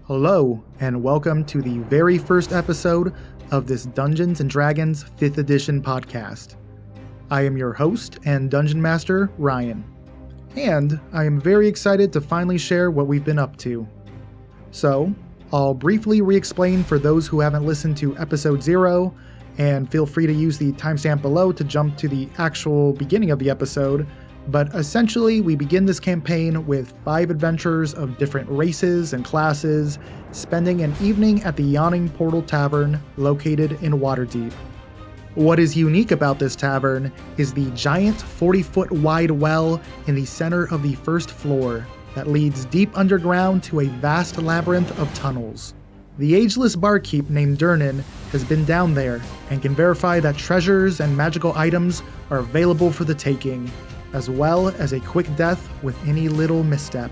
Hello, and welcome to the very first episode of this Dungeons & Dragons 5th edition podcast. I am your host and Dungeon Master, Ryan, and I am very excited to finally share what we've been up to. So, I'll briefly re-explain for those who haven't listened to episode 0, and feel free to use the timestamp below to jump to the actual beginning of the episode. But essentially, we begin this campaign with 5 adventurers of different races and classes, spending an evening at the Yawning Portal Tavern located in Waterdeep. What is unique about this tavern is the giant 40-foot wide well in the center of the first floor that leads deep underground to a vast labyrinth of tunnels. The ageless barkeep named Durnan has been down there and can verify that treasures and magical items are available for the taking, as well as a quick death with any little misstep.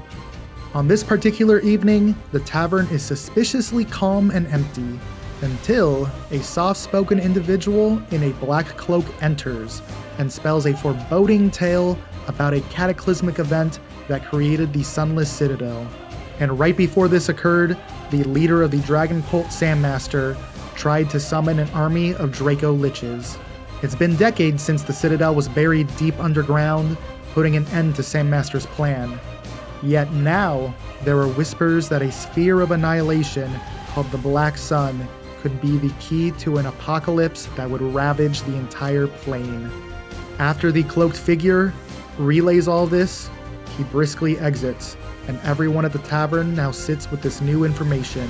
On this particular evening, the tavern is suspiciously calm and empty, until a soft-spoken individual in a black cloak enters and spells a foreboding tale about a cataclysmic event that created the Sunless Citadel. And right before this occurred, the leader of the dragon cult, Sandmaster, tried to summon an army of Draco Liches. It's been decades since the Citadel was buried deep underground, putting an end to Sandmaster's plan. Yet now, there are whispers that a sphere of annihilation called the Black Sun could be the key to an apocalypse that would ravage the entire plane. After the cloaked figure relays all this, he briskly exits, and everyone at the tavern now sits with this new information.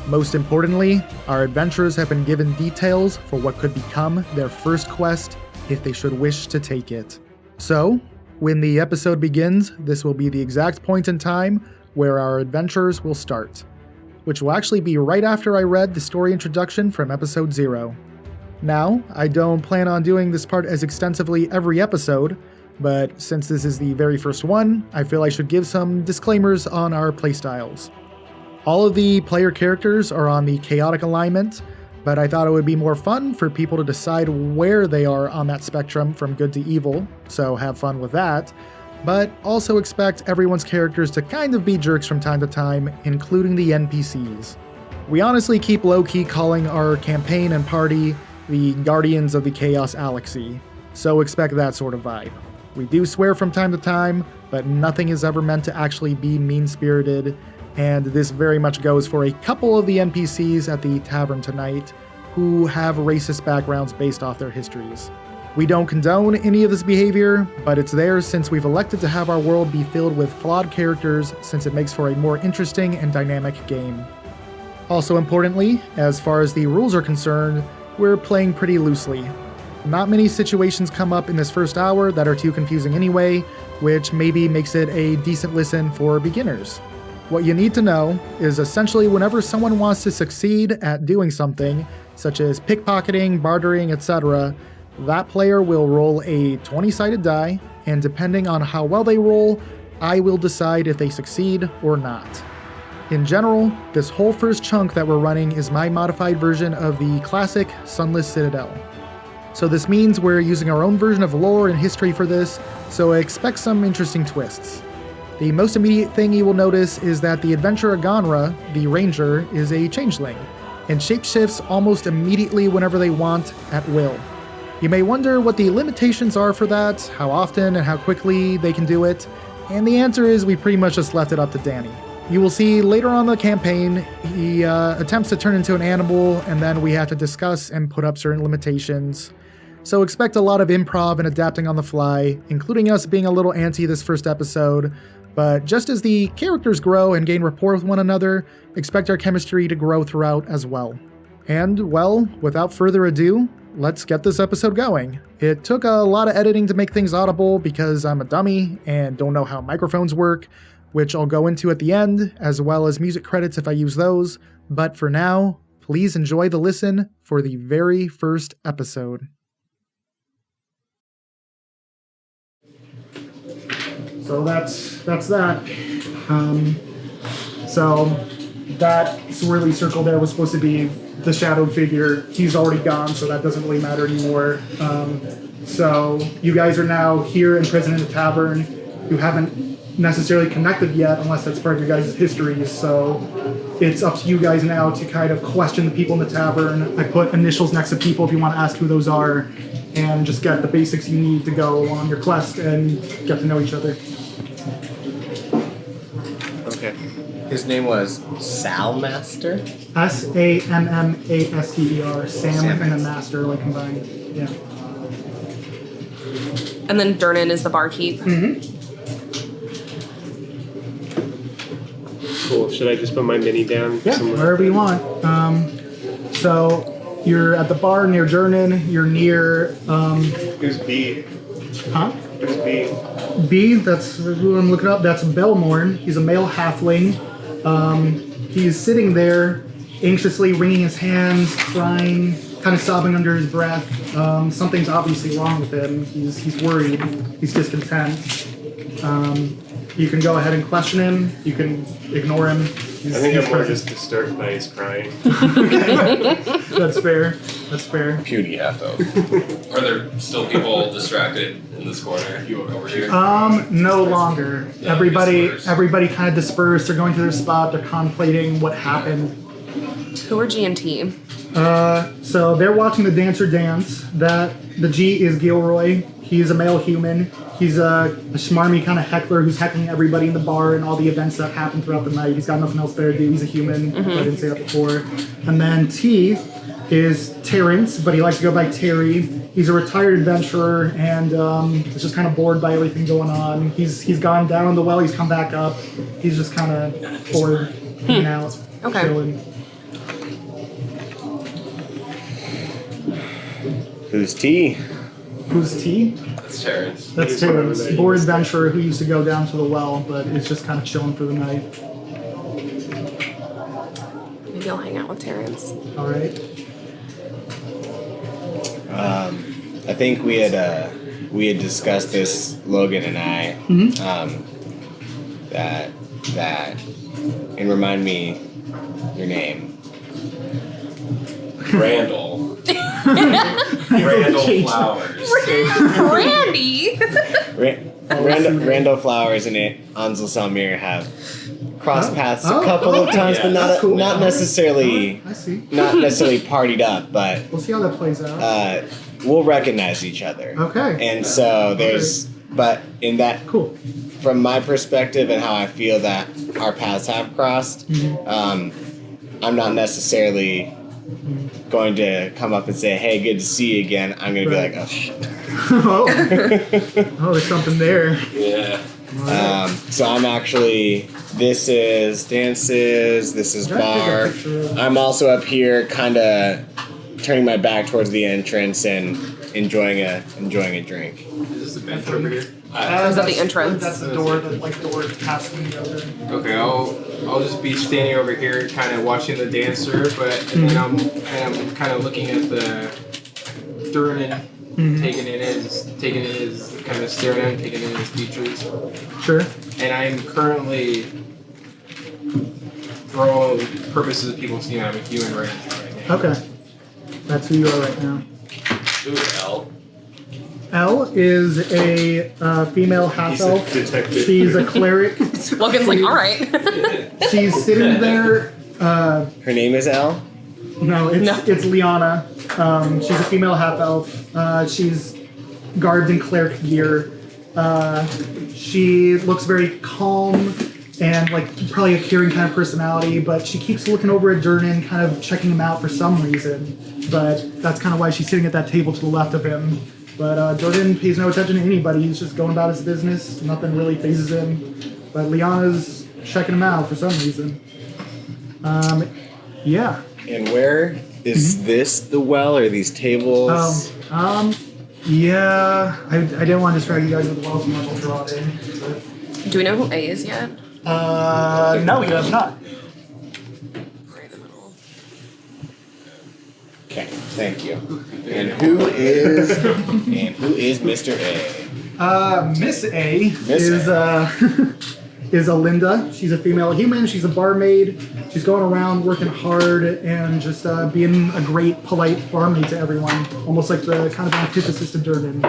Most importantly, our adventurers have been given details for what could become their first quest if they should wish to take it. So, when the episode begins, this will be the exact point in time where our adventurers will start, which will actually be right after I read the story introduction from episode 0. Now, I don't plan on doing this part as extensively every episode, but since this is the very first one, I feel I should give some disclaimers on our playstyles. All of the player characters are on the chaotic alignment, but I thought it would be more fun for people to decide where they are on that spectrum from good to evil, so have fun with that. But also expect everyone's characters to kind of be jerks from time to time, including the NPCs. We honestly keep low-key calling our campaign and party the Guardians of the Chaos Galaxy, so expect that sort of vibe. We do swear from time to time, but nothing is ever meant to actually be mean-spirited, and this very much goes for a couple of the NPCs at the tavern tonight who have racist backgrounds based off their histories. We don't condone any of this behavior, but it's there since we've elected to have our world be filled with flawed characters since it makes for a more interesting and dynamic game. Also importantly, as far as the rules are concerned, we're playing pretty loosely. Not many situations come up in this first hour that are too confusing anyway, which maybe makes it a decent listen for beginners. What you need to know is essentially whenever someone wants to succeed at doing something, such as pickpocketing, bartering, etc., that player will roll a 20-sided die, and depending on how well they roll, I will decide if they succeed or not. In general, this whole first chunk that we're running is my modified version of the classic Sunless Citadel. So this means we're using our own version of lore and history for this, so expect some interesting twists. The most immediate thing you will notice is that the adventurer Ganra, the ranger, is a changeling, and shapeshifts almost immediately whenever they want, at will. You may wonder what the limitations are for that, how often and how quickly they can do it, and the answer is we pretty much just left it up to Danny. You will see later on in the campaign, he attempts to turn into an animal, and then we have to discuss and put up certain limitations. So expect a lot of improv and adapting on the fly, including us being a little antsy this first episode. But just as the characters grow and gain rapport with one another, expect our chemistry to grow throughout as well. And, well, without further ado, let's get this episode going. It took a lot of editing to make things audible because I'm a dummy and don't know how microphones work, which I'll go into at the end, as well as music credits if I use those. But for now, please enjoy the listen for the very first episode. So that's that. So that swirly circle there was supposed to be the shadowed figure. He's already gone, so that doesn't really matter anymore. So you guys are now here in prison in the tavern. you haven't necessarily connected yet unless that's part of your guys' histories. So it's up to you guys now to kind of question the people in the tavern. I put initials next to people if you want to ask who those are, and just get the basics you need to go on your quest and get to know each other. Okay. His name was Salmaster? Sammastr. Sam and a master, like combined. Yeah. And then Durnan is the barkeep. Mm-hmm. Cool. Should I just put my mini down? Yeah, somewhere? wherever you want. So you're at the bar near Durnan. You're near. Who's B? Huh? Who's B? B, that's who I'm looking up. That's Belmorn. He's a male halfling. He's sitting there, anxiously wringing his hands, crying, kind of sobbing under his breath. Something's obviously wrong with him. He's worried. He's discontent. You can go ahead and question him. You can ignore him. I think I'm more just disturbed by his crying. That's fair. That's fair. Puny half-elf. Are there still people distracted in this corner? You over here? No longer. Yeah, Everybody kind of dispersed. They're going to their spot. They're contemplating what happened. Who are G&T? So they're watching the dancer dance. The G is Gilroy. He's a male human. He's a smarmy kind of heckler who's heckling everybody in the bar and all the events that happen throughout the night. He's got nothing else better to do. He's a human. I didn't say that before. And then T is Terrence, but he likes to go by Terry. He's a retired adventurer and is just kind of bored by everything going on. He's gone down in the well. He's come back up. He's just kind of bored, hanging out, Okay. chilling. Who's T? Who's T? That's Terrence. That's Terrence, bored adventurer who used to go down to the well, but is just kind of chilling for the night. Maybe I'll hang out with Terrence. All right. I think we had discussed this, Logan and I. That and remind me your name. Randall. Randall Flowers. Randy! Randall Flowers and Ansel Salmir have crossed paths a couple of times, yeah, but that's cool. not necessarily I see. not necessarily partied up, but We'll see how that plays out. we'll recognize each other. Okay. And so there's, but in that, Cool. from my perspective and how I feel that our paths have crossed, I'm not necessarily going to come up and say, "Hey, good to see you again." I'm going to Right. be like, "Oh shit." Oh, there's something there. Yeah. So I'm actually. This is dances. This is Can I take a bar. picture of- I'm also up here, kind of turning my back towards the entrance and enjoying a drink. Is this the bench over here? Is that the entrance? That's the door, door past the other. Okay, I'll just be standing over here, kind of watching the dancer, and then I'm kind of looking at the Durnan, taking in his, kind of staring at him, taking in his features, Sure. and I'm currently, for all purposes of people seeing, I'm a human right now. Okay. That's who you are right now. Who's L? Elle is a female half-elf. He's a detective. She's a cleric. Logan's like, all right. She's sitting there. Her name is Elle. No, it's Liana. She's a female half-elf. She's garbed in cleric gear. She looks very calm and probably a caring kind of personality, but she keeps looking over at Durnan, kind of checking him out for some reason. But that's kind of why she's sitting at that table to the left of him. But Durnan pays no attention to anybody. He's just going about his business. Nothing really phases him. But Liana's checking him out for some reason. Yeah. And where is this? The well or these tables? Yeah. I didn't want to distract you guys with the well too much. I'll draw it in. Do we know who A is yet? No, you have not. Right in the middle. Okay, thank you. And who is Mr. A? Miss A Miss is Alinda. She's a female human. She's a barmaid. She's going around working hard and just being a great, polite barmaid to everyone. Almost like the kind of antithesis to Durnan.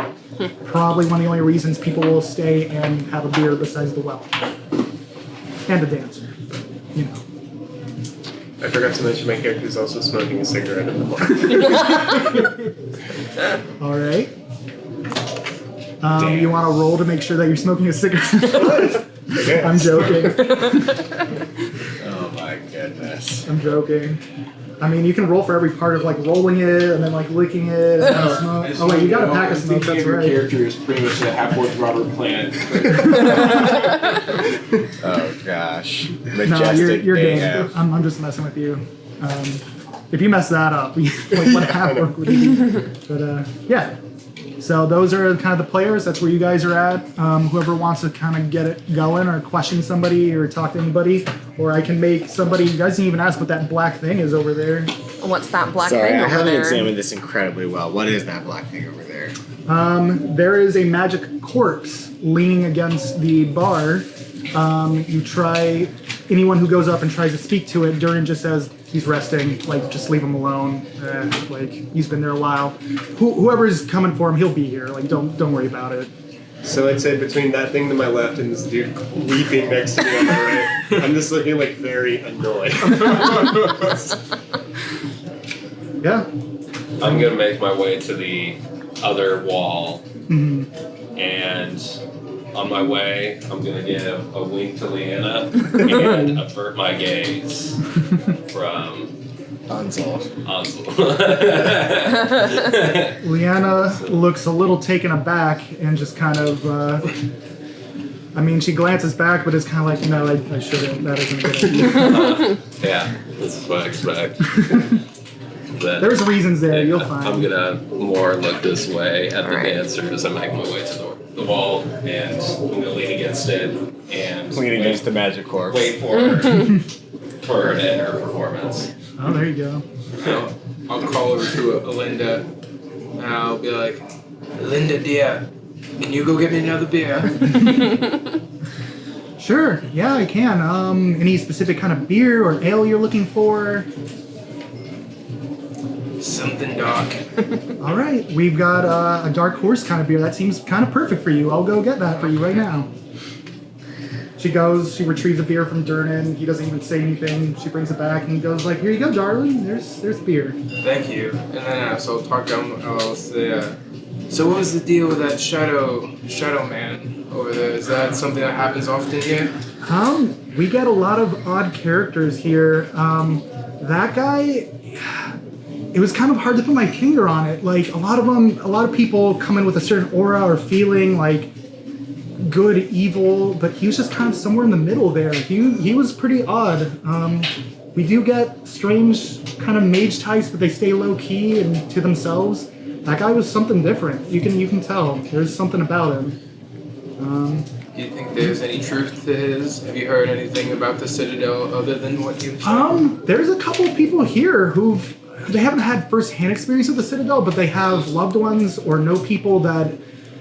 probably one of the only reasons people will stay and have a beer besides the well. And a dancer, you know. I forgot to mention my character is also smoking a cigarette in the bar. All right. You want to roll to make sure that you're smoking a cigarette? Okay. I'm joking. Oh my goodness. I'm joking. I mean, you can roll for every part of like rolling it and then like licking it and then smoke. Oh wait, you got a pack of smoke. That's your right. character is pretty much a half-orc Robert Plant. Oh gosh. No, Majestic you're game. AF. I'm just messing with you. If you mess that up, like what half-orc would you be? But yeah. So those are kind of the players. That's where you guys are at. Whoever wants to kind of get it going or question somebody or talk to anybody, or I can make somebody. You guys didn't even ask what that black thing is over there. What's that black Sorry, thing I over haven't there? examined this incredibly well. What is that black thing over there? There is a magic corpse leaning against the bar. You try anyone who goes up and tries to speak to it. Durin just says he's resting. Like, just leave him alone. Like, he's been there a while. Whoever's coming for him, he'll be here. Like, don't worry about it. So I'd say between that thing to my left and this dude weeping next to me on the right, I'm just looking like very annoyed. Yeah. I'm gonna make my way to the other wall, and on my way, I'm gonna give a wink to Leanna and avert my gaze from Ansel. Leanna looks a little taken aback and just kind of, I mean, she glances back, but it's kind of like, no, I shouldn't. That isn't a good idea. Yeah, this is what I expect. Then There's reasons there, you'll find. I'm gonna more look this way at the dancer as I make my way to the wall, and I'm gonna lean against it and Lean against the magic corpse. wait for her to end her performance. Oh, there you go. I'll call over to Alinda, and I'll be like, Alinda, dear, can you go get me another beer? Sure, yeah, I can. Any specific kind of beer or ale you're looking for? Something dark. All right, we've got a dark horse kind of beer. That seems kind of perfect for you. I'll go get that for you right now. She goes, she retrieves a beer from Durnan. He doesn't even say anything. She brings it back and he goes like, here you go, darling. There's beer. Thank you. And then so I'll talk down. I'll say, so what was the deal with that shadow man over there? Is that something that happens often here? We get a lot of odd characters here. That guy, it was kind of hard to put my finger on it. Like a lot of people come in with a certain aura or feeling like good, evil, but he was just kind of somewhere in the middle there. He was pretty odd. We do get strange kind of mage types, but they stay low key and to themselves. That guy was something different. You can tell. There's something about him. Do you think there's any truth to his? Have you heard anything about the Citadel other than what you've said? There's a couple of people here they haven't had first-hand experience with the Citadel, but they have loved ones or know people that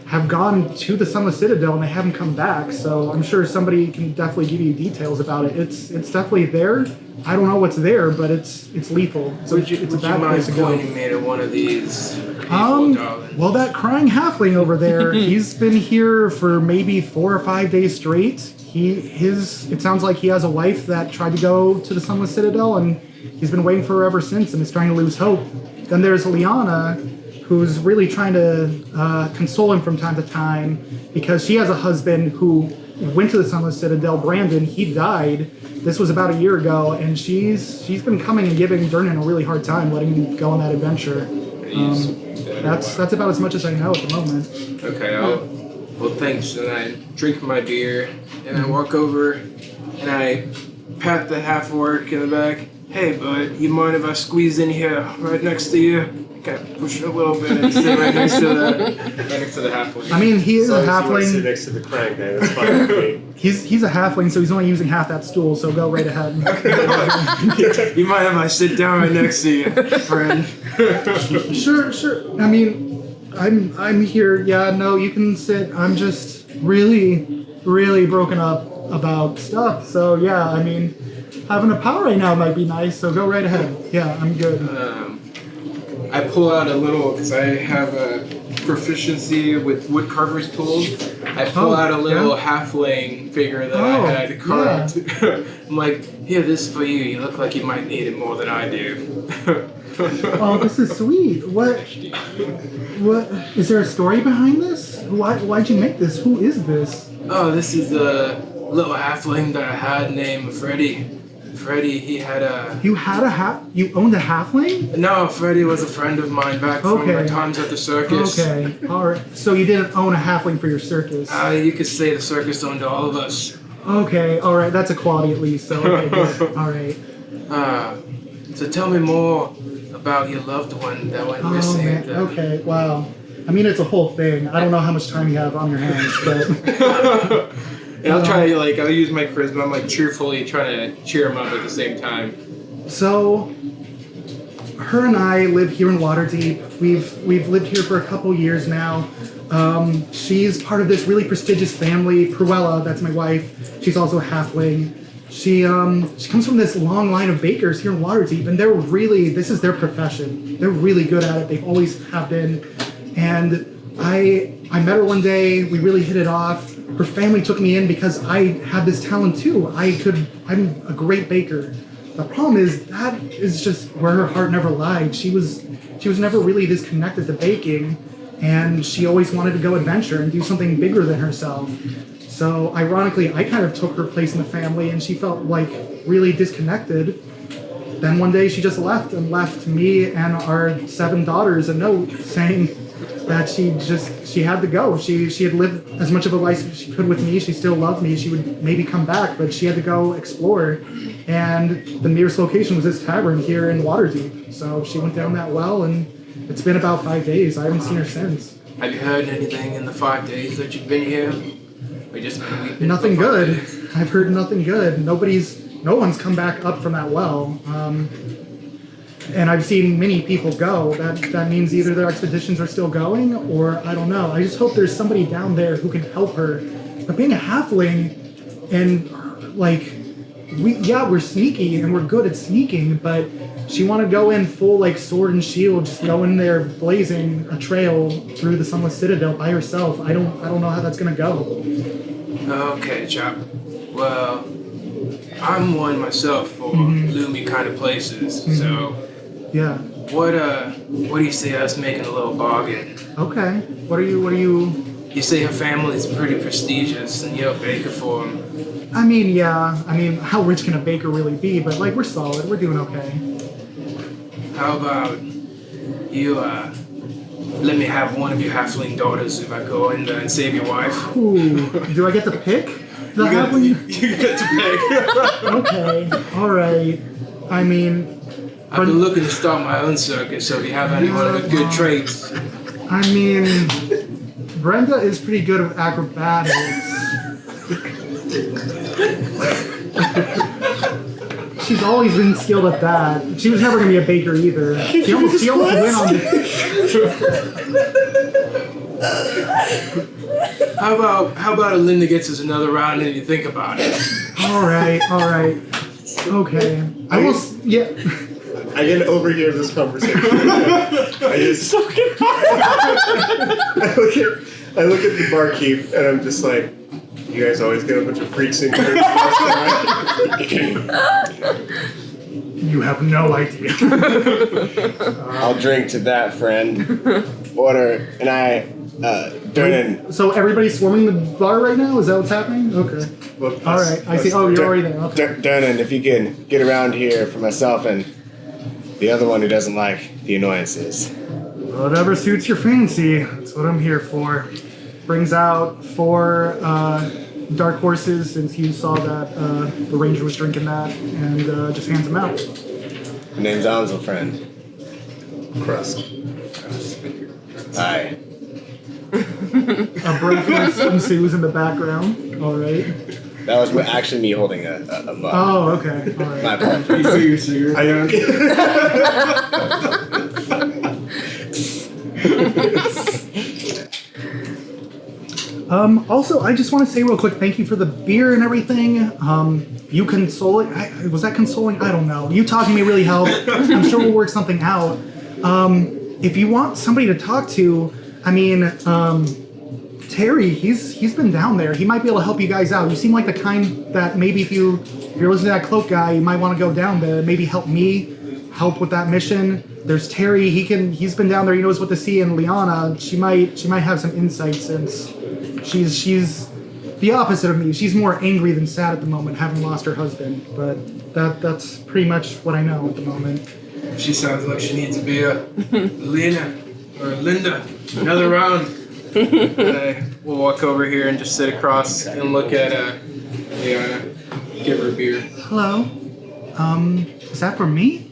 have gone to the Sunless Citadel and they haven't come back. So I'm sure somebody can definitely give you details about it. It's definitely there. I don't know what's there, but it's lethal. It's a bad place to go. Pointing me to one of these people, darling? Well, that crying halfling over there, he's been here for maybe 4 or 5 days straight. It sounds like he has a wife that tried to go to the Sunless Citadel, and he's been waiting for her ever since and is trying to lose hope. Then there's Liana, who's really trying to console him from time to time because she has a husband who went to the Sunless Citadel, Brandon. He died. This was about a year ago, and she's been coming and giving Durnan a really hard time, letting him go on that adventure. That's about as much as I know at the moment. Okay, well, thanks. And I drink my beer, and I walk over, and I pat the half-orc in the back. Hey, bud, you mind if I squeeze in here right next to you? Kind of push it a little bit and sit right next to the halfling. I mean, he is a As long as you want to sit halfling. next to the crying guy, that's fine with me. He's a halfling, so he's only using half that stool, so go right ahead. You mind if I sit down right next to you, friend? Sure. I mean, I'm here. Yeah, no, you can sit. I'm just really, really broken up about stuff. So yeah, I mean, having a power right now might be nice. So go right ahead. Yeah, I'm good. I pull out a little, because I have proficiency with wood carver's tools, I pull out a little halfling figure that I had carved. Yeah. I'm like, here, this is for you. You look like you might need it more than I do. Oh, this is sweet. What? Is there a story behind this? Why'd you make this? Who is this? Oh, this is a little halfling that I had named Freddy. Freddy, he had a... You owned a halfling? No, Freddy was a friend of mine back from my times at the circus. Okay, alright. So you didn't own a halfling for your circus? You could say the circus owned all of us. Okay, alright. That's a quality at least, so okay, good. Alright. So tell me more about your loved one that went missing. Man. Okay, wow. I mean, it's a whole thing. I don't know how much time you have on your hands, but... And I'll try to, I'll use my charisma. I'm, cheerfully trying to cheer him up at the same time. So, her and I live here in Waterdeep. We've lived here for a couple years now. She's part of this really prestigious family. Pruella, that's my wife. She's also a halfling. She comes from this long line of bakers here in Waterdeep, and this is their profession. They're really good at it. They always have been. And I met her one day. We really hit it off. Her family took me in because I had this talent too. I'm a great baker. The problem is that is just where her heart never lied. She was never really this connected to baking, and she always wanted to go adventure and do something bigger than herself. So ironically, I kind of took her place in the family, and she felt really disconnected. Then one day she just left me and our 7 daughters a note saying that she had to go. She had lived as much of a life as she could with me. She still loved me. She would maybe come back, but she had to go explore. And the nearest location was this tavern here in Waterdeep. So she went down that well, and it's been about 5 days. I haven't seen her since. Have you heard anything in the 5 days that you've been here? Or just been weeping? Nothing good. I've heard nothing good. No one's come back up from that well. And I've seen many people go. That means either their expeditions are still going, or I don't know. I just hope there's somebody down there who can help her. But being a halfling, and we're sneaky and we're good at sneaking, but she wanted to go in full sword and shield, just go in there blazing a trail through the Sunless Citadel by herself. I don't know how that's gonna go. Okay, chap. Well, I'm one myself for gloomy kind of places, so. Yeah. What do you say us making a little bargain? Okay. What are you? You say her family's pretty prestigious, and you're a baker for them. I mean, yeah. I mean, how rich can a baker really be? But we're solid. We're doing okay. How about you let me have one of your halfling daughters if I go in there and save your wife? Ooh. Do I get to pick the halfling? You get to pick. Okay. All right. I mean. I've been looking to start my own circus, so if you have anyone with good traits. I mean, Brenda is pretty good at acrobatics. She's always been skilled at that. She was never going to be a baker either. She almost went on the... How about Linda gets us another round and you think about it? All right. Okay. I can overhear this conversation. I look at the barkeep and I'm just like, you guys always get a bunch of freaks in here. You have no idea. I'll drink to that, friend. Order, and I turn in. So everybody's swarming the bar right now? Is that what's happening? Okay. Well, all right. I see. Oh, you're already there. Okay. Durnan, if you can get around here for myself and the other one who doesn't like the annoyances. Whatever suits your fancy. That's what I'm here for. Brings out 4 dark horses, since you saw that the ranger was drinking that, and just hands them out. My name's Ansel, friend. Crust. Hi. A breakfast ensues in the background. All right. That was actually me holding a mug. Oh, okay. All right. My apologies. I don't. Also, I just want to say real quick, thank you for the beer and everything. You consoling? Was that consoling? I don't know. You talking to me really helped. I'm sure we'll work something out. If you want somebody to talk to, I mean, Terry, he's been down there. He might be able to help you guys out. You seem like the kind that maybe if you're listening to that cloak guy, you might want to go down there. Maybe help with that mission. There's Terry. He's been down there. He knows what to see. And Liana, she might have some insight since she's the opposite of me. She's more angry than sad at the moment, having lost her husband. But that's pretty much what I know at the moment. She sounds like she needs a beer. Lena or Linda, another round. We'll walk over here and just sit across and look at Liana. Give her a beer. Hello. Is that for me?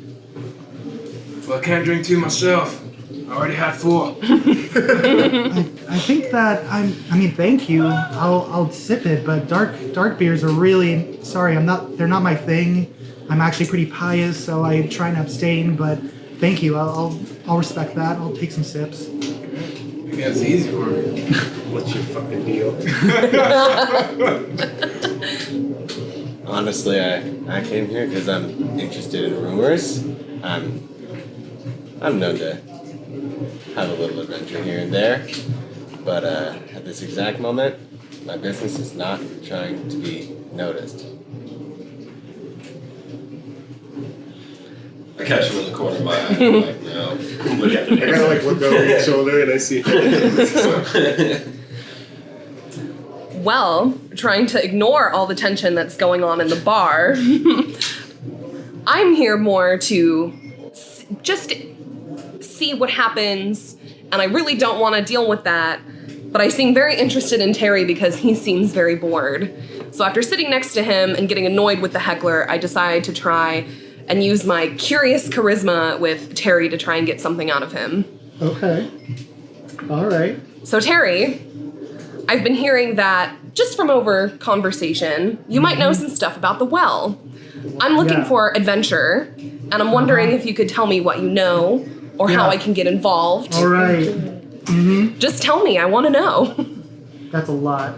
Well, I can't drink two myself. I already had 4. I think that I mean, thank you. I'll sip it, but dark beers are really sorry. They're not my thing. I'm actually pretty pious, so I try and abstain. But thank you. I'll respect that. I'll take some sips. Maybe that's easy for me. What's your fucking deal? Honestly, I came here because I'm interested in rumors. I'm known to have a little adventure here and there, but at this exact moment, my business is not trying to be noticed. I catch him in the corner of my eye. I'm like, no. Look at the I gotta like look over your shoulder and I see. Well, trying to ignore all the tension that's going on in the bar, I'm here more to just see what happens, and I really don't want to deal with that, but I seem very interested in Terry because he seems very bored. So after sitting next to him and getting annoyed with the heckler, I decide to try and use my curious charisma with Terry to try and get something out of him. Okay. All right. So Terry, I've been hearing that, just from over conversation, you might know some stuff about the well. I'm looking for adventure, and I'm wondering if you could tell me what you know, or how I can get involved. All right. Just tell me, I want to know. That's a lot.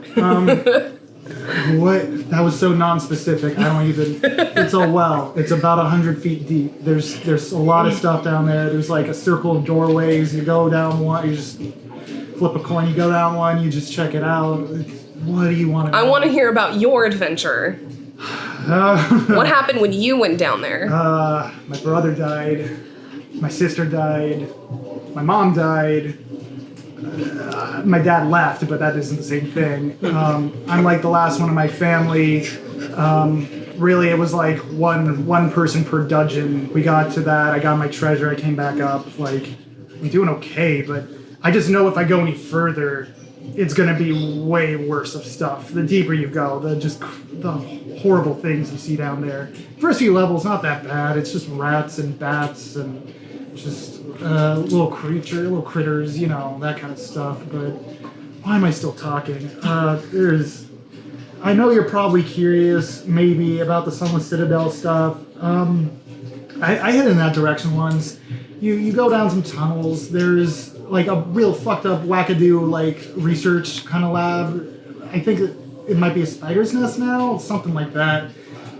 What? That was so non-specific. I don't even. It's a well. It's about 100 feet deep. There's a lot of stuff down there. There's like a circle of doorways. You go down one. You just flip a coin. You go down one. You just check it out. What do you want to know? I want to hear about your adventure. What happened when you went down there? My brother died. My sister died. My mom died. My dad left, but that isn't the same thing. I'm like the last one of my family. Really, it was like one person per dungeon. We got to that. I got my treasure. I came back up. Like, I'm doing okay, but I just know if I go any further, it's gonna be way worse of stuff. The deeper you go, the horrible things you see down there. First few levels, not that bad. It's just rats and bats and just little critters, you know, that kind of stuff. But why am I still talking? I know you're probably curious, maybe, about the Sunless Citadel stuff. I hit in that direction once. You go down some tunnels. There's like a real fucked up wackadoo like research kind of lab. I think it might be a spider's nest now, something like that.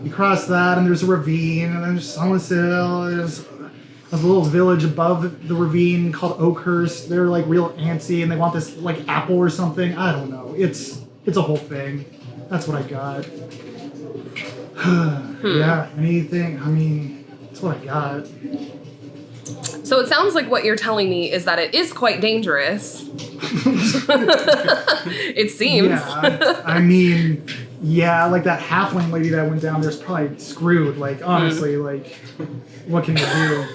You cross that, and there's a ravine, and there's Sunless Citadel. There's a little village above the ravine called Oakhurst. They're like real antsy, and they want this like apple or something. I don't know. It's a whole thing. That's what I got. Yeah, anything. I mean, that's what I got. So it sounds like what you're telling me is that it is quite dangerous. It seems. Yeah, I mean, yeah, like that halfling lady that went down there's probably screwed. Like, honestly, like, what can you do?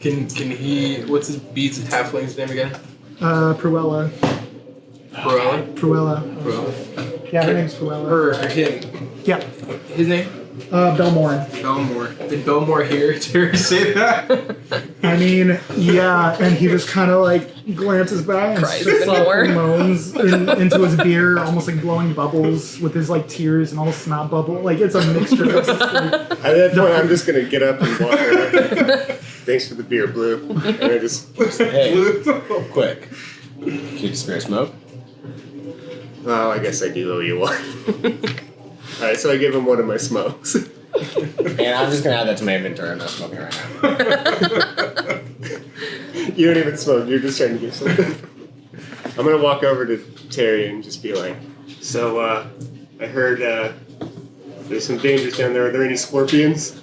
Can he? What's his beats halfling's name again? Pruella. Pruella. Yeah, her name's Pruella. Or him. Yeah. His name? Belmore. Belmore. Did Belmore hear Terry say that? I mean, yeah, and he just kind of like glances back and Cries spits even up more. moans into his beer, almost like blowing bubbles with his like tears and all the snot bubble. Like it's a mixture. It's just, like, At that point, I'm just gonna get up and walk away. Thanks for the beer, Blue. And I just Hey, quick. Can you spare smoke? oh, I guess I do owe you one. All right, so I give him one of my smokes. And I'm just gonna add that to my inventory. I'm not smoking right now. You don't even smoke. You're just trying to give something. I'm gonna walk over to Terry and just be like, so, I heard, there's some dangers down there. Are there any scorpions?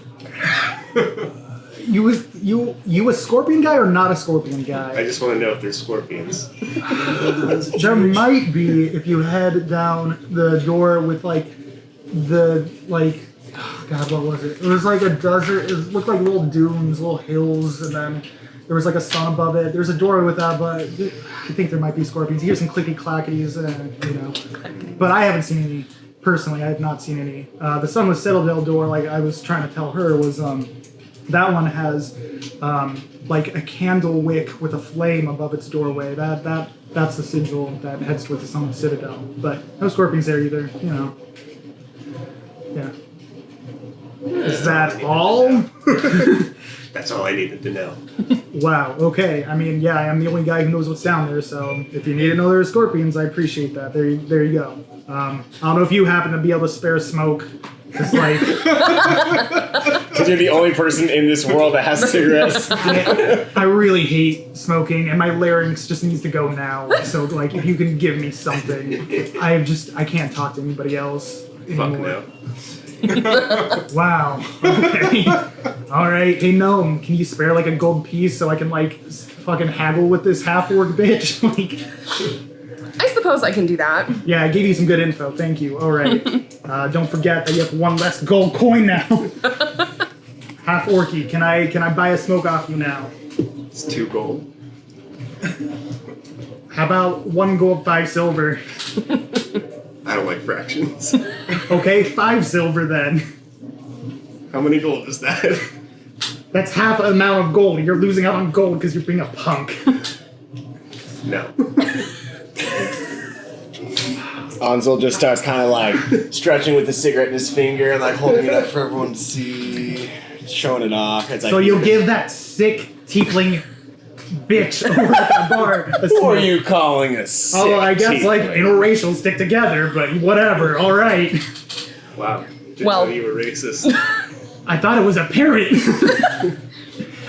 You a scorpion guy or not a scorpion I guy? just want to know if there's scorpions. There might be if you head down the door with oh God, what was it? It was like a desert. It looked like little dunes, little hills, and then there was like a sun above it. There's a doorway with that, but I think there might be scorpions. You hear some clicky clackities, But I haven't seen any. Personally, I have not seen any. The Sunless Citadel door, like I was trying to tell her, was that one has like a candle wick with a flame above its doorway. That's the sigil that heads towards the Sunless Citadel. But no scorpions there either. Yeah. Is that all? That's all I needed to know. Wow, okay. I mean, yeah, I am the only guy who knows what's down there, so if you need to know there are scorpions, I appreciate that. There you go. I don't know if you happen to be able to spare smoke. It's like... Because you're the only person in this world that has cigarettes. I really hate smoking, and my larynx just needs to go now. So, like, if you can give me something, I can't talk to anybody else anymore. Fuck no. Wow. Okay. All right. Hey, Gnome, can you spare like a gold piece so I can like fucking haggle with this half-orc bitch? Like, I suppose I can do that. yeah, I gave you some good info. Thank you. All right. Don't forget that you have one less gold coin now. Half-orcy, can I buy a smoke off you now? It's 2 gold. How about 1 gold, 5 silver? I don't like fractions. Okay, 5 silver then. How many gold is that? That's half the amount of gold. You're losing out on gold because you're being a punk. No. Ansel just starts kind of like stretching with the cigarette in his finger and like holding it up for everyone to see, showing it off. It's like, So you'll give that sick tiefling bitch over at that bar a who smoke. are you calling a sick Oh, I guess like tiefling? interracial stick together, but whatever. All right. Wow. Didn't Well- know you were racist. I thought it was apparent.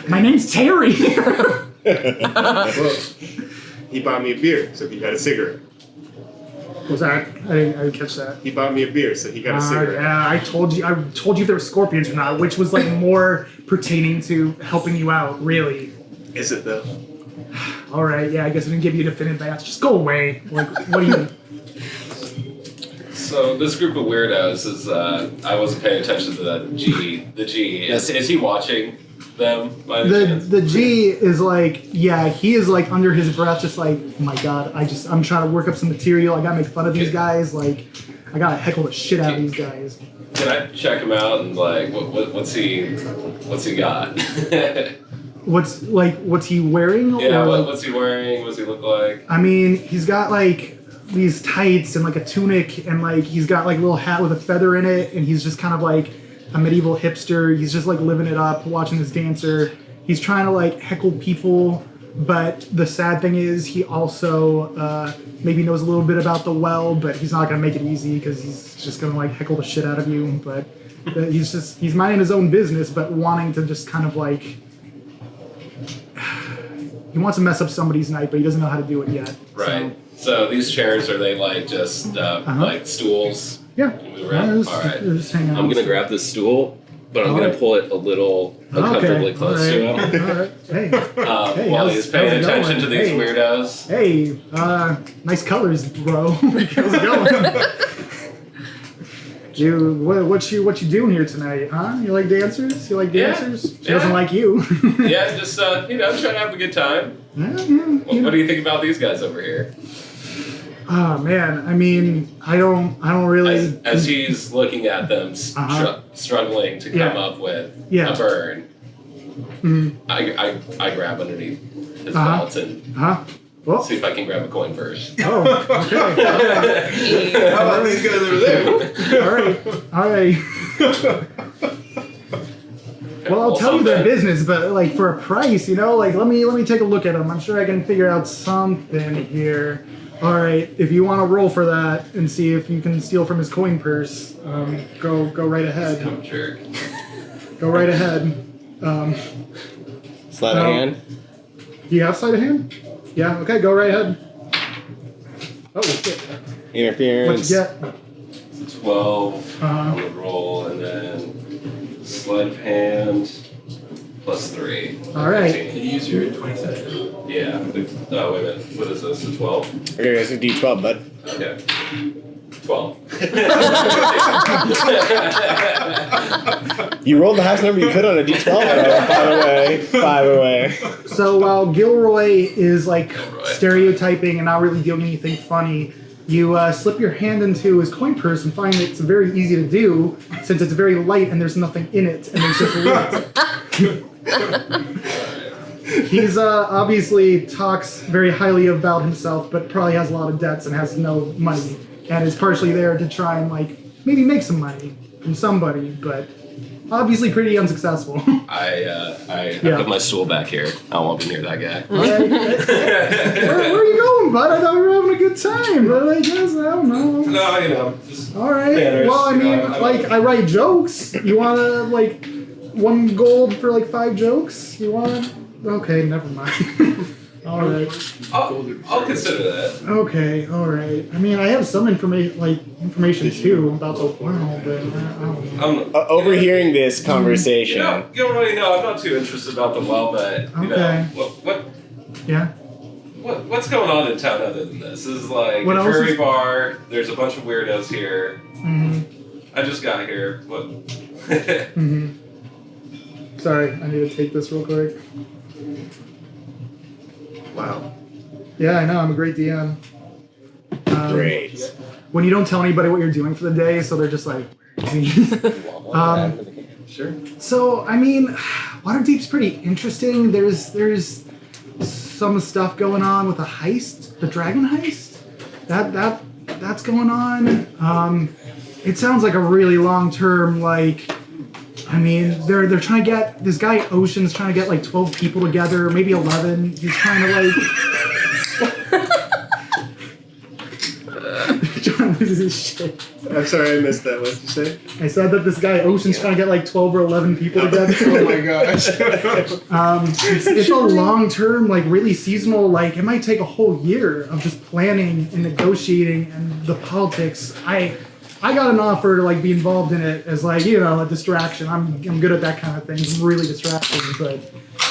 My name's Terry. Well, he bought me a beer, so he got a cigarette. Was that? I didn't catch that. He bought me a beer, so he got a cigarette. Yeah, I told you if there were scorpions or not, which was like more pertaining to helping you out, really. Is it though? All right, yeah, I guess I didn't give you a definitive answer. Just go away. Like, what do you? So this group of weirdos is, I wasn't paying attention to the G. Is he watching them by any chance? The G is like, yeah, he is like under his breath, just like, oh my God, I'm trying to work up some material. I gotta make fun of these guys. Like, I gotta heckle the shit out of these guys. Can I check him out and like, what's he got? What's he wearing? Yeah, Or, like, what's he wearing? What's he look like? I mean, he's got like these tights and like a tunic, and like he's got like a little hat with a feather in it, and he's just kind of like a medieval hipster. He's just like living it up, watching this dancer. He's trying to like heckle people, but the sad thing is he also maybe knows a little bit about the well, but he's not gonna make it easy because he's just gonna like heckle the shit out of you. But he's minding his own business, but wanting to just kind of like he wants to mess up somebody's night, but he doesn't know how to do it yet. Right. So these chairs, are they like just like stools? Yeah. Move around? Just, All right. just hang out. I'm gonna grab this stool, but I'm All gonna right. pull it a little uncomfortably close to him. All right. Hey. Hey, While how's- he's paying how's it attention going? to these Hey. weirdos. Hey, nice colors, bro. How's it going? What you doing here tonight, huh? You like dancers? You like Yeah. dancers? She Yeah. doesn't like you. Yeah, just trying to have a good time. What do you think about these guys over here? Oh man, I mean, I don't really. As he's looking at them, struggling to come Yeah. up with Yeah. a burn, Mhm. I grab underneath his Uh-huh. belt and Huh? Well, see if I can grab a coin first. oh, okay. How about these guys over there? All right. Well, I'll tell you their business, but like for a price, like let me take a look at them. I'm sure I can figure out something here. All right, if you want to roll for that and see if you can steal from his coin purse, go right ahead. I'm sure. Go right ahead. Sleight of hand. Do you have sleight of hand? Yeah. Okay, go right ahead. Oh, shit. Interference. What'd you get? 12 Uh-huh. on the roll, and then sleight of hand plus 3. All right. 15. Can you use your 27? Yeah. Oh, wait a minute. What is this? A 12? Okay, that's a D12, bud. Okay. 12. You rolled the highest number you could on a D12. By the way. So while Gilroy is like Gilroy. stereotyping and not really doing anything funny, you slip your hand into his coin purse and find it's very easy to do since it's very light and there's nothing in it and there's just lit. He's obviously talks very highly about himself, but probably has a lot of debts and has no money, and is partially there to try and like maybe make some money from somebody, but obviously pretty unsuccessful. I Yeah. put my stool back here. I don't want to be near that guy. Where are you going, bud? I thought we were having a good time, but I guess I don't know. No, you know, just All right. manners, Well, I you mean, know, like I write jokes. You wanna like 1 gold for like 5 jokes? You want? Okay, never mind. All right. I'll consider that. Okay. All right. I mean, I have some information too about the world, but I don't know. Overhearing this conversation. You don't really know. I'm not too interested about the well, but you Okay. know, Yeah. what's going on in town other than this? This is like What a else jury is- bar. There's a bunch of weirdos here. Mhm. I just got here. What? Mhm. Sorry, I need to take this real quick. Wow. Yeah, I know. I'm a great DM. Great. When you don't tell anybody what you're doing for the day, so they're just like. Sure. So I mean, Waterdeep's pretty interesting. There's some stuff going on with a heist, the dragon heist. That's going on. It sounds like a really long term like. I mean, they're trying to get this guy Ocean's trying to get like 12 people together, maybe 11. He's trying to like. John loses his shit. I'm sorry, I missed that. What did you say? I said that this guy Ocean's trying to get like 12 or 11 people together. Oh my gosh. It's a long term, like really seasonal. Like it might take a whole year of just planning and negotiating and the politics. I got an offer to like be involved in it as like a distraction. I'm good at that kind of thing. I'm really distracting, but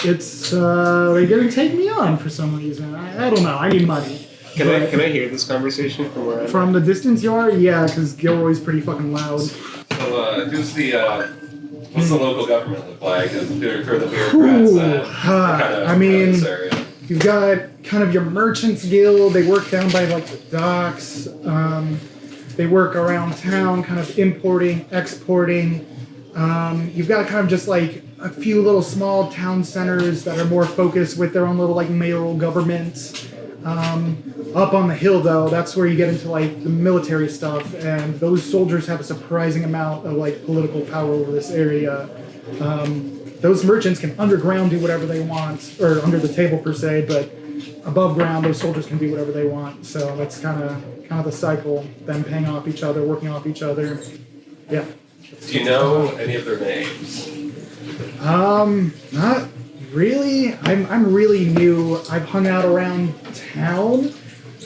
it's they didn't take me on for some reason. I don't know. I need money. Can I hear this conversation from where I'm From the distance you are, yeah, because Gilroy's pretty fucking loud. So, what's the local government look like? Who are the bureaucrats that kind of I mean, this area? you've got kind of your merchants guild. They work down by like the docks. They work around town, kind of importing, exporting. You've got kind of just like a few little small town centers that are more focused with their own little like mayoral government. Up on the hill, though, that's where you get into like the military stuff, and those soldiers have a surprising amount of like political power over this area. Those merchants can underground do whatever they want, or under the table per se, but above ground, those soldiers can do whatever they want. So that's kind of the cycle. Them paying off each other, working off each other. Yeah. Do you know any of their names? Not really. I'm really new. I've hung out around town.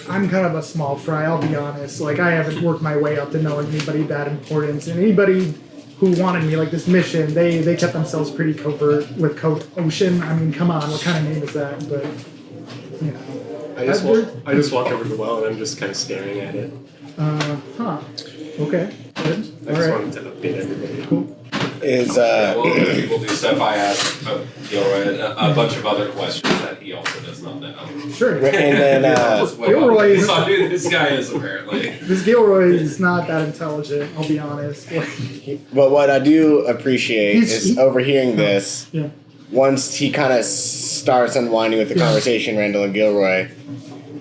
I'm kind of a small fry, I'll be honest. Like, I haven't worked my way up to knowing anybody that important. And anybody who wanted me, like this mission, they kept themselves pretty covert with Code Ocean. I mean, come on, what kind of name is that? But, you know. I just walk over to the well and I'm just kind of staring at it. Okay. Good. I just wanted to update everybody. Cool. We'll do stuff I ask Gilroy a bunch of other questions that he also does not know. Sure. And then Gilroy's- So, dude, this guy is apparently. This Gilroy is not that intelligent, I'll be honest. but what I do appreciate is overhearing this. Yeah. Once he kind of starts unwinding with the conversation, Randall and Gilroy,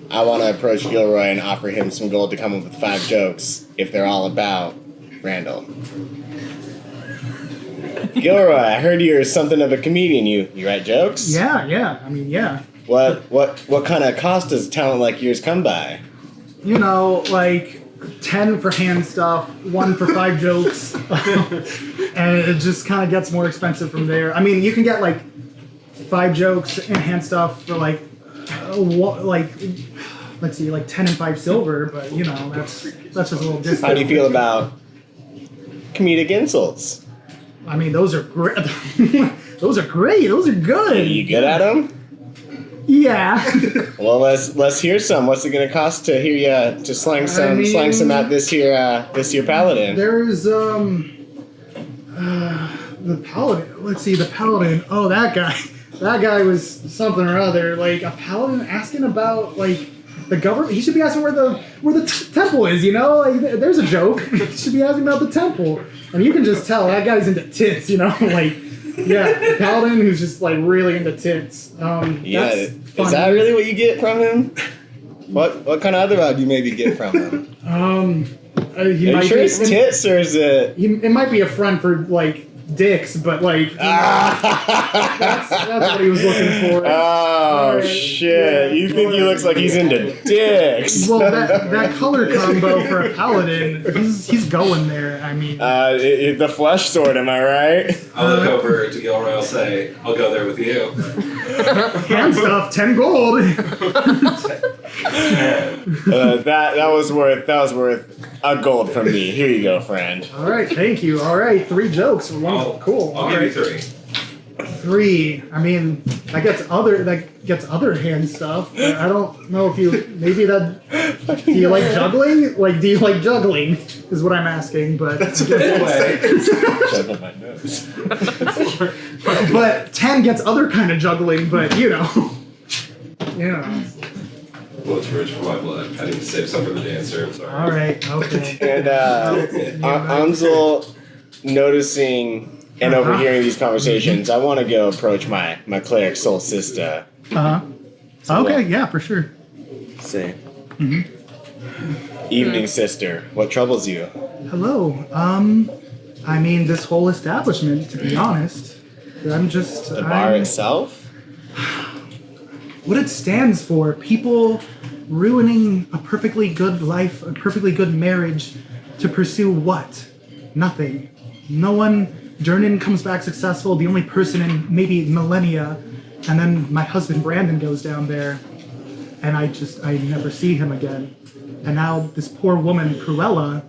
I want to approach Gilroy and offer him some gold to come up with 5 jokes if they're all about Randall. Gilroy, I heard you're something of a comedian. You write jokes? Yeah. I mean, yeah. What kind of cost does talent like yours come by? You know, like 10 for hand stuff, 1 for 5 jokes, and it just kind of gets more expensive from there. I mean, you can get like 5 jokes and hand stuff for like let's see, like 10 and 5 silver, but you know, that's just a little discount. How do you feel about comedic insults? I mean, those are great. Those are great. Those are Are good. you good at them? Yeah. Well, let's hear some. What's it gonna cost to hear you to slang some at this here paladin? There's the paladin. Let's see, the paladin. Oh, that guy. That guy was something or other. Like a paladin asking about like the government. He should be asking where the temple is. You know, like there's a joke. He should be asking about the temple, and you can just tell that guy's into tits. You know, like. Yeah, paladin who's just like really into tits. Yeah, is that really what you get from him? What kind of other vibe do you maybe get from him? Are Are you sure it's tits or is it? It might be a front for like dicks, but like that's what he was looking for. Oh shit! You think he looks like he's into dicks? Well, that color combo for a paladin, he's going there. I mean, the flesh sword. Am I right? I'll look over to Gilroy. I'll say, "I'll go there with you." hand stuff, 10 gold. That was worth a gold from me. Here you go, friend. All right, thank you. All right, 3 jokes. Cool. I'll give you 3. 3. I mean, that gets other hand stuff. I don't know if you maybe that. Do you like juggling? Like, do you like juggling? Is what I'm asking. But Juggle my nose. but 10 gets other kind of juggling. But you know. Well, it's rich for my blood. I need to save some for the dancer. I'm sorry. All right. Okay. And Ansel, noticing and overhearing these conversations, I want to go approach my cleric soul sister. Okay. Yeah, for sure. Say. Evening, sister. What troubles you? Hello. I mean, this whole establishment. To be honest, I'm just The bar itself? what it stands for. People ruining a perfectly good life, a perfectly good marriage to pursue what? Nothing. No one. Durnan comes back successful, the only person in maybe millennia, and then my husband Brandon goes down there, and I never see him again. And now this poor woman, Cruella,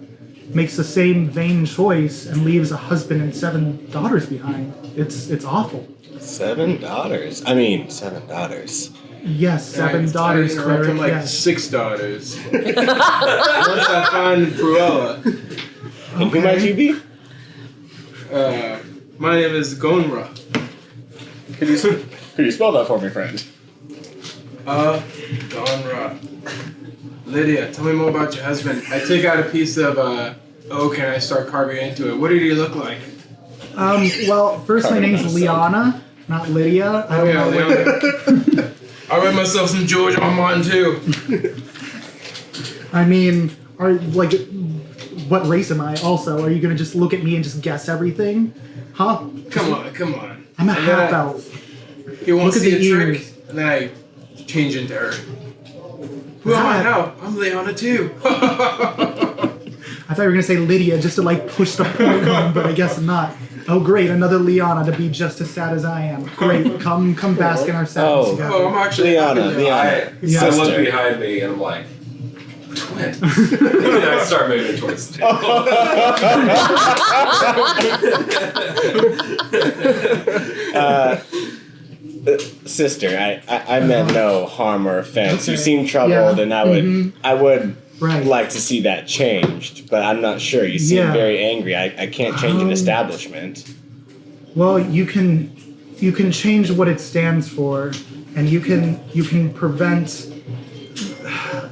makes the same vain choice and leaves a husband and 7 daughters behind. It's awful. 7 daughters. I mean, 7 daughters. Yes, 7 daughters, cleric, I'm like yes. 6 daughters. Once I find Cruella. And who might you be? My name is Gonra. Could you spell that for me, friend? Gonra. Lydia, tell me more about your husband. I take out a piece of oak and I start carving into it. What did he look like? Well, first my name's Liana, not Lydia. I don't know Leona. I read myself some George Armand too. I mean, what race am I also? Are you gonna just look at me and just guess everything? Huh? Come on. I'm a half-elf. He won't Look at see the a trick, ears. and then I change into her. Who am I now? I'm Leona too. I thought you were gonna say Lydia just to like push the point home, but I guess not. Oh great, another Liana to be just as sad as I am. Great, come bask in our sadness together. Oh, I'm actually Liana. I Sister. look behind me and I'm like, twins. And I start moving towards the table. Sister, I meant no harm or offense. You Okay. seem troubled, Yeah. and I would Right. like to see that changed, but I'm not sure. You seem Yeah. very angry. I can't change an establishment. Well, you can change what it stands for, and you can prevent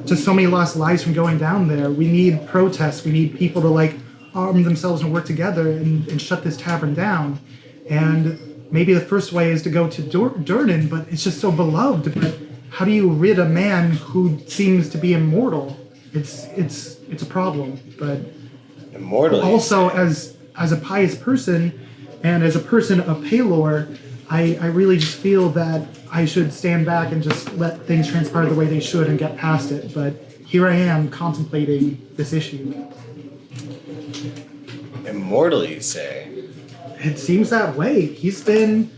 just so many lost lives from going down there. We need protests. We need people to like arm themselves and work together and shut this tavern down. And maybe the first way is to go to Durnan, but it's just so beloved. But how do you rid a man who seems to be immortal? It's a problem. But Immortal. also as a pious person and as a person of Palor, I really just feel that I should stand back and just let things transpire the way they should and get past it. But here I am contemplating this issue. Immortal, you say? It seems that way. He's been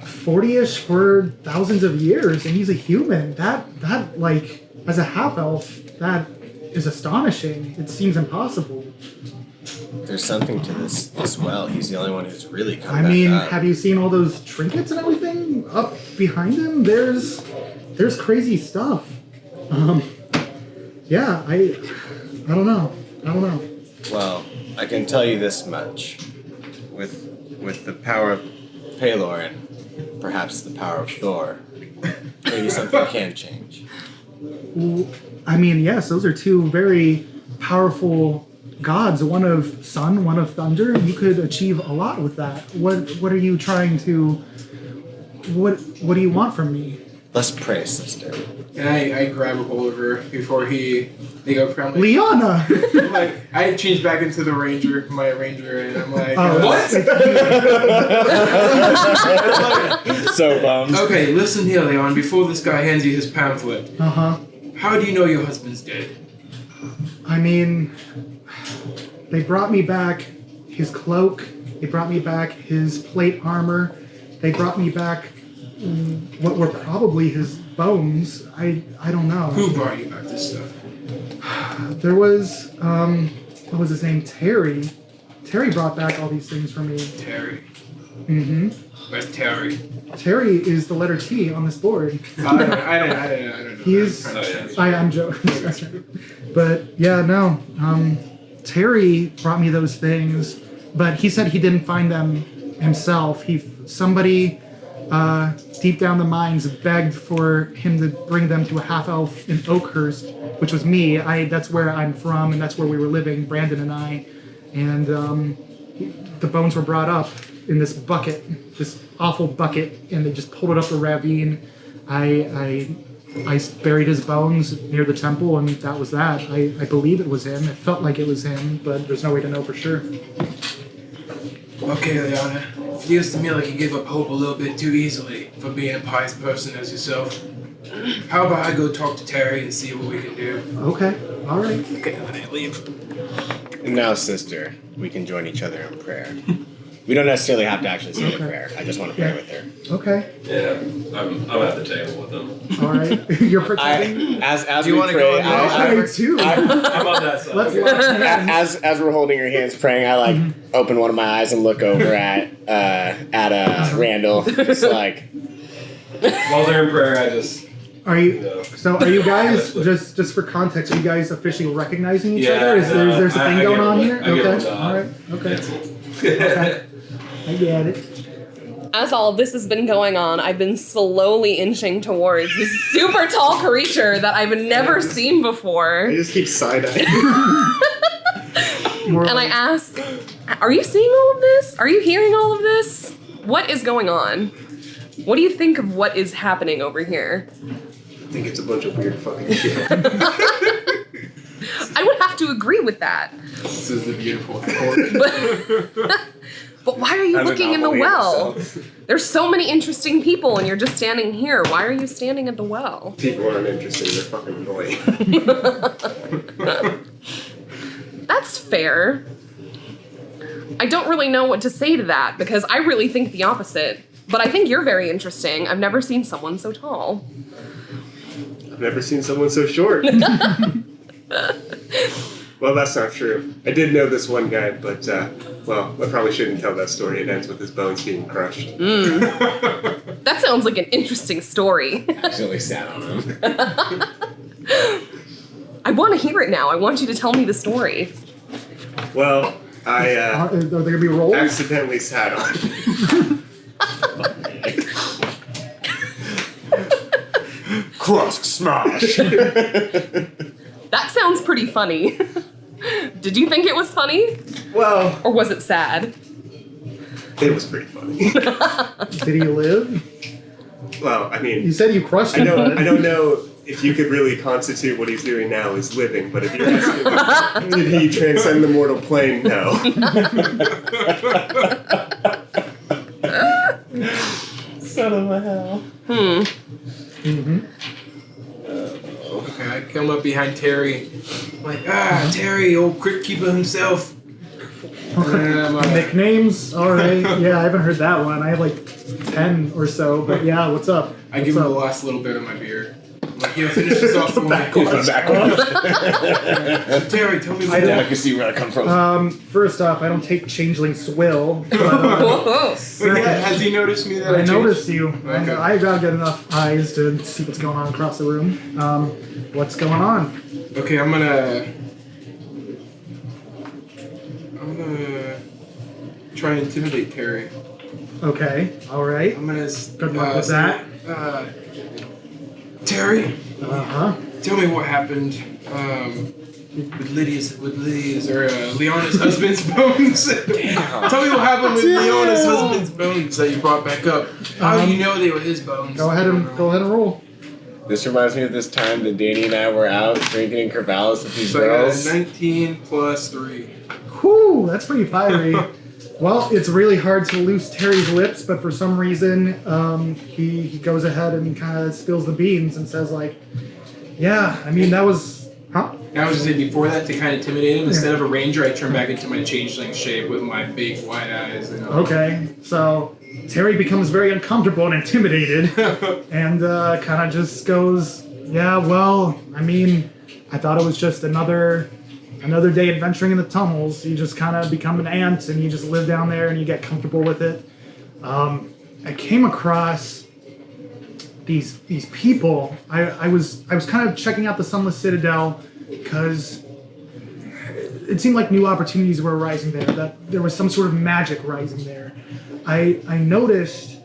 40-ish for thousands of years, and he's a human. That like As a half-elf, that is astonishing. It seems impossible. There's something to this well. He's the only one who's really come I back mean, up. have you seen all those trinkets and everything up behind him? There's crazy stuff. Yeah, I don't know. Well, I can tell you this much. With the power of Palor and perhaps the power of Thor, maybe something can change. Well, I mean, yes, those are two very powerful gods. One of sun, one of thunder, and you could achieve a lot with that. What are you trying to? What do you want from me? Let's pray, sister. And I grab a hold of her before they go from Liana! I'm like, I change back into my ranger, and I'm like, What? So bummed. Okay, listen here, Leon. Before this guy hands you his pamphlet, Uh-huh. how do you know your husband's dead? I mean, they brought me back his cloak. They brought me back his plate armor. They brought me back what were probably his bones. I don't know. Who brought you back this stuff? There was, what was his name? Terry. Terry brought back all these things for me. Terry. Mm-hmm. Where's Terry? Terry is the letter T on this board. I don't know. He's- I'm trying to- I'm joking. But yeah, no. Terry brought me those things, but he said he didn't find them himself. Somebody deep down the mines begged for him to bring them to a half-elf in Oakhurst, which was me. That's where I'm from, and that's where we were living, Brandon and I. And the bones were brought up in this bucket, this awful bucket, and they just pulled it up the ravine. I buried his bones near the temple, and that was that. I believe it was him. It felt like it was him, but there's no way to know for sure. Okay, Liana. It feels to me like you give up hope a little bit too easily for being a pious person as yourself. How about I go talk to Terry and see what we can do? Okay, all right. Okay, then I leave. And now, sister, we can join each other in prayer. We don't necessarily have to actually say the prayer. I just want to pray Yeah. with her. Okay, Yeah, I'm at the table with them. all right. You're protecting. As Do you we wanna pray, go in the I too. I'm on that side. Let's lock hands. as we're holding your hands praying, I open one of my eyes and look over at Randall. It's like, While they're in prayer, I just Are you? know. So are you guys just for context? Are you guys officially recognizing each Yeah, other? Is there a thing I going give on them here? I give them Okay, a all nod. right, okay. Yeah. I get it. As all of this has been going on, I've been slowly inching towards this super tall creature that I've never seen before. I just keep side-eyeing. More And I ask, are you seeing all of this? Are you hearing all of this? What is going on? What do you think of what is happening over here? I think it's a bunch of weird fucking shit. I would have to agree with that. This is the beautiful half-orc. But why are you looking in the well? There's so many interesting people and you're just standing here. Why are you standing at the well? People aren't interested, they're fucking annoying. That's fair. I don't really know what to say to that because I really think the opposite. But I think you're very interesting. I've never seen someone so tall. I've never seen someone so short. Well, that's not true. I did know this one guy, but, well, I probably shouldn't tell that story. It ends with his bones being crushed. That sounds like an interesting story. accidentally sat on him. I want to hear it now. I want you to tell me the story. Well, I Are there gonna be rolls? accidentally sat on him. Cross smash. That sounds pretty funny. Did you think it was funny? Well, Or was it sad? it was pretty funny. Did he live? Well, I You mean, said you crushed I him. don't know if you could really constitute what he's doing now as living, but if you're asking, did he transcend the mortal plane? No. Son of a hell. Mm-hmm. Okay, I come up behind Terry. I'm like, Terry, old crypt keeper himself. And then I'm like, Nicknames? All right. Yeah, I haven't heard that one. I have like 10 or so, but yeah, what's up? I give What's him the up? last little bit of my beer. I'm like, Yeah, finish this off for me. Terry, tell me what I can see where I come from. First off, I don't take changeling swill. But, Whoa. But yeah, has he noticed me that I I changed? noticed you. Okay. I gotta get enough eyes to see what's going on across the room. What's going on? Okay, I'm gonna try and intimidate Terry. Okay, alright. I'm gonna Good luck with that. Terry, Uh-huh. tell me what happened with Leona's husband's bones. Tell me what happened with Leona's husband's bones that you brought back up. How do you know they were his bones? Go ahead and roll. This reminds me of this time that Danny and I were out drinking in Corvallis with these So I got girls. a 19 plus 3. Whew, that's pretty fiery. Well, it's really hard to loose Terry's lips, but for some reason, he goes ahead and kind of spills the beans and says like, yeah, I mean, that was, huh? I was just saying before that to kind of intimidate him. Instead of a ranger, I turned back into my changeling shape with my big wide eyes. You know? Okay, so Terry becomes very uncomfortable and intimidated and kind of just goes, yeah, well, I mean, I thought it was just another day adventuring in the tunnels. You just kind of become an ant and you just live down there and you get comfortable with it. I came across these people. I was kind of checking out the Sunless Citadel because it seemed like new opportunities were arising there, that there was some sort of magic rising there. I noticed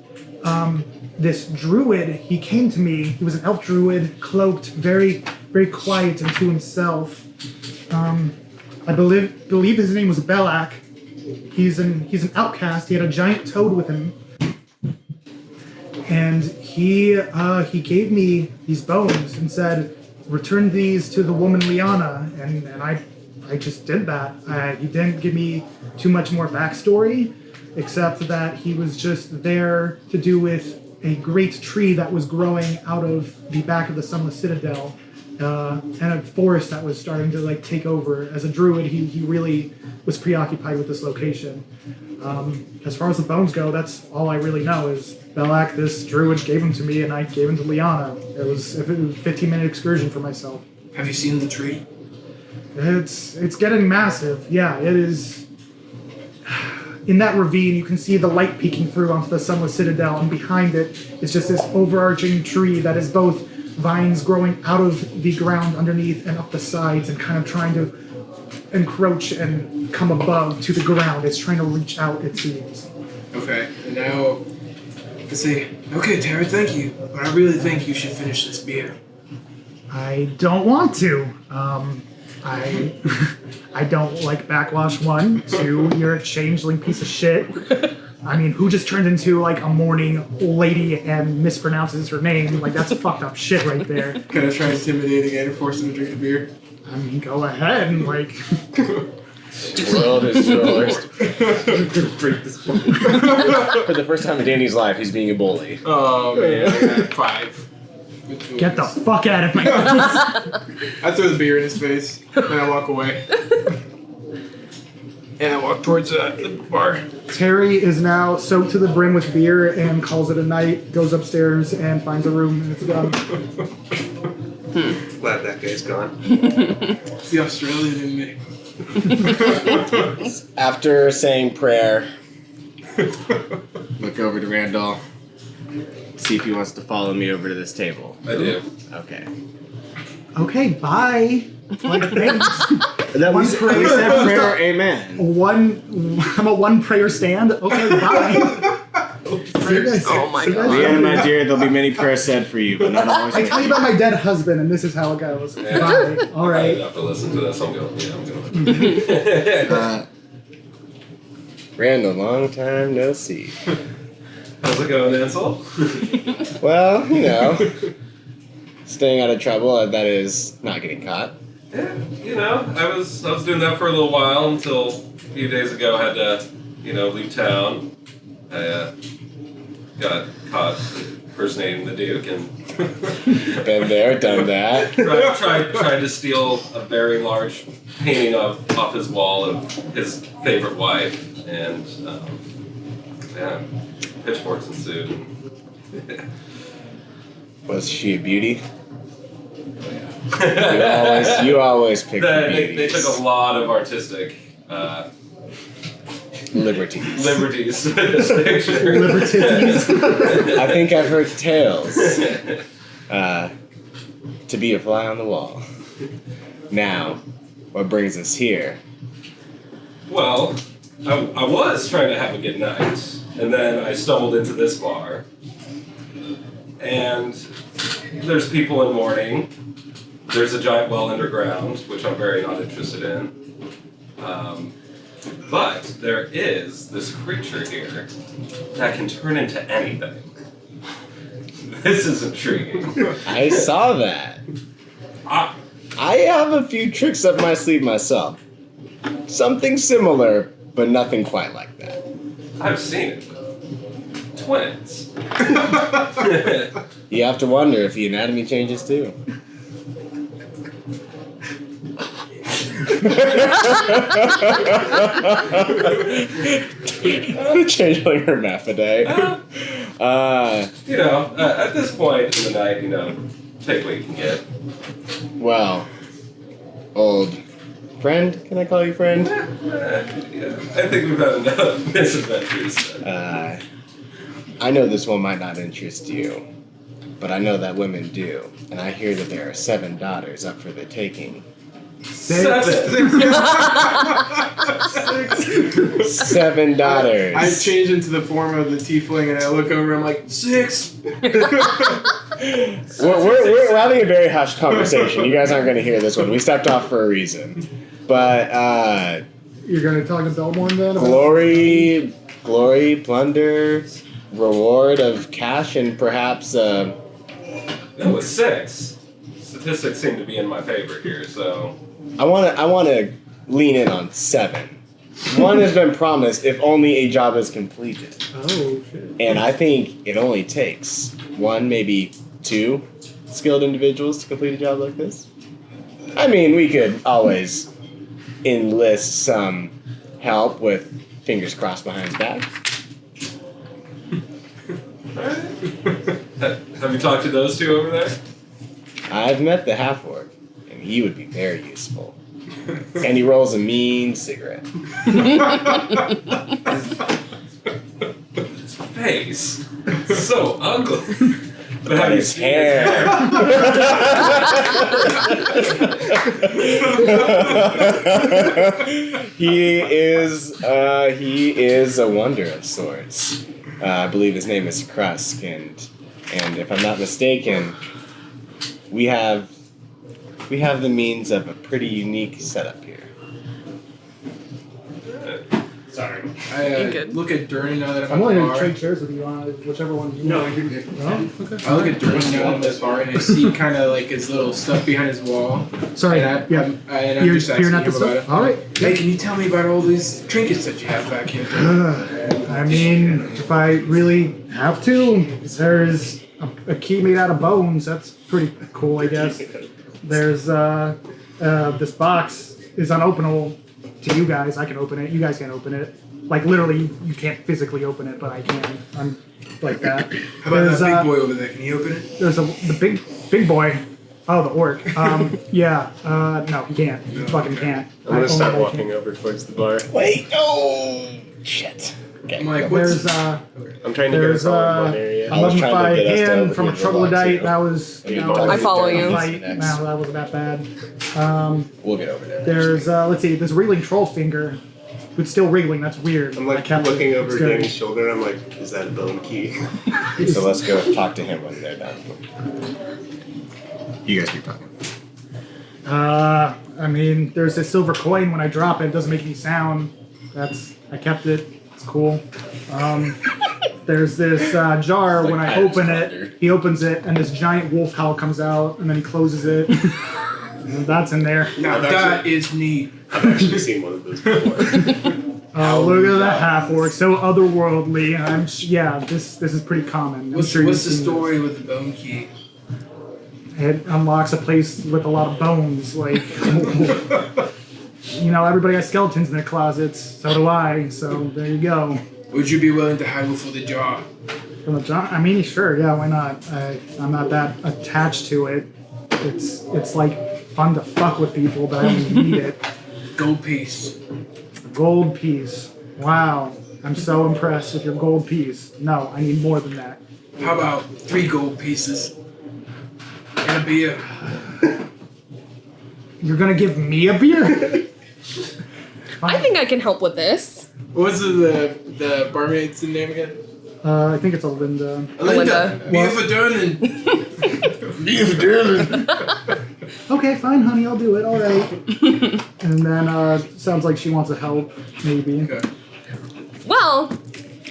this druid. He came to me. He was an elf druid, cloaked, very, very quiet and to himself. I believe his name was Belak. He's an outcast. He had a giant toad with him, and he gave me these bones and said, "Return these to the woman Liana." And I just did that. He didn't give me too much more backstory, except that he was just there to do with a great tree that was growing out of the back of the Sunless Citadel. And a forest that was starting to like take over. As a druid, he really was preoccupied with this location. As far as the bones go, that's all I really know is Belak, this druid, gave them to me, and I gave them to Liana. It was a 15-minute excursion for myself. Have you seen the tree? It's getting massive. Yeah, it is. In that ravine, you can see the light peeking through onto the Sunless Citadel, and behind it is just this overarching tree that is both vines growing out of the ground underneath and up the sides and kind of trying to encroach and come above to the ground. It's trying to reach out, it seems. Okay, and now I say, okay, Terry, thank you, but I really think you should finish this beer. I don't want to. I don't like Backwash 1. 2, you're a changeling piece of shit. I mean, who just turned into like a morning lady and mispronounces her name? Like, that's fucked up shit right there. Can I try intimidating and force him to drink the beer? I mean, go ahead and like. World is yours. Drink this one. For the first time in Danny's life, he's being a bully. Oh man, I got 5. Get the fuck out of my face. I throw the beer in his face, then I walk away. And I walk towards the bar. Terry is now soaked to the brim with beer and calls it a night, goes upstairs and finds a room, and it's done. Glad that guy's gone. It's the Australian in me. After saying prayer, look over to Randall, see if he wants to follow me over to this table. I do. Okay. Okay, bye. Like, thanks. That One we prayer. said prayer, amen. I'm a one prayer stand. Okay, bye. See you guys. Oh my See you guys God. later. Leanna, my dear, there'll be many prayers said for you, but not always. I tell you about my dead husband, and this is how it goes. Yeah. Bye. All I right. have to listen to this. I'm going. Randall, long time no see. How's it going, Ansel? Well, you know, staying out of trouble, that is not getting caught. Yeah, you know, I was doing that for a little while until a few days ago I had to, leave town. I got caught impersonating the Duke and Been there, done that. tried to steal a very large painting off his wall of his favorite wife, and pitchforks ensued. Was she a beauty? You always pick the They beauties. took a lot of artistic Liberties. liberties with this picture. Liberties. I think I've heard tales. To be a fly on the wall. Now, what brings us here? Well, I was trying to have a good night, and then I stumbled into this bar, and there's people in mourning. There's a giant well underground, which I'm very not interested in. But there is this creature here that can turn into anything. This is intriguing. I saw that. I, I have a few tricks up my sleeve myself. Something similar, but nothing quite like that. I've seen it. Twins. You have to wonder if the anatomy changes too. Changeling hermaphrodite. At this point in the night, take what you can get. Well, old friend, can I call you friend? Yeah, I think we've had enough misadventures. I know this one might not interest you, but I know that women do, and I hear that there are 7 daughters up for the taking. 7 daughters. I change into the form of the tiefling and I look over. I'm like 6. We're having a very hushed conversation. You guys aren't going to hear this one. We stepped off for a reason. But You're going to talk to Belmorn then? glory, plunder, reward of cash, and perhaps That was 6. Statistics seem to be in my favor here, so. I want to lean in on 7. 1 has been promised if only a job is completed. Oh, shit. And I think it only takes 1, maybe 2 skilled individuals to complete a job like this. I mean, we could always enlist some help with fingers crossed behind his back. Have you talked to those 2 over there? I've met the half-orc, and he would be very useful. And he rolls a mean cigarette. His face. So ugly. But his hair. He is a wonder of sorts. I believe his name is Krusk, and if I'm not mistaken, we have the means of a pretty unique setup here. Sorry. You're good. Look at Durnan now that I'm I'm only at going the to bar. trade shares with you on whichever one you want. No? Okay. I look at Durnan now at this bar and I see kind of like his little stuff behind his wall. Sorry, And yeah. I'm You're just asking not him the about stuff? it. Alright. Hey, can you tell me about all these trinkets that you have back here? I mean, if I really have to, there's a key made out of bones. That's pretty cool, I guess. There's this box is unopenable to you guys. I can open it. You guys can't open it. Like literally, you can't physically open it, but I can. I'm like that. How about There's, that big boy over there? Can you open it? There's the big boy. Oh, the orc. Yeah. No, he can't. He fucking can't. I'm gonna start Only I walking can. over towards the bar. Wait, oh shit. Okay. I'm like, what's There's I'm trying to get there's us all in one area. I was 11 trying to by get us to hand open from a the troglodyte. too. That was And you that talk was I follow to you. a them fight. next. No, that wasn't that bad. We'll get over there. There's let's see, this reeling troll finger. It's still wriggling. That's weird. I'm I like kept it. looking over It's good. Danny's shoulder. I'm like, is that a bone key? So let's go talk to him when they're done. You guys keep talking. I mean, there's this silver coin. When I drop it, it doesn't make any sound. I kept it. It's cool. There's this jar. Like When I Pirate's open Plunder. it, he opens it, and this giant wolf howl comes out, and then he closes it. And that's in there. now I've that is neat. I've actually seen one of those before. Oh, look at that half-orc, so otherworldly. This is pretty common. I'm What's sure the you've seen story with the bone key? this. It unlocks a place with a lot of bones, like everybody has skeletons in their closets. So do I. So there you go. Would you be willing to haggle for the jar? From the John, I mean, sure, yeah, why not? I'm not that attached to it. It's like fun to fuck with people, but I don't need it. Gold piece. Gold piece. Wow. I'm so impressed with your gold piece. No, I need more than that. How about 3 gold pieces? And a beer. You're gonna give me a beer? I think I can help with this. What's the barmaid's name again? I think it's a Linda. Linda. Beer for Durnan. Beer for Durnan. Okay, fine, honey, I'll do it. All right. And then sounds like she wants to help, maybe. Okay. Well,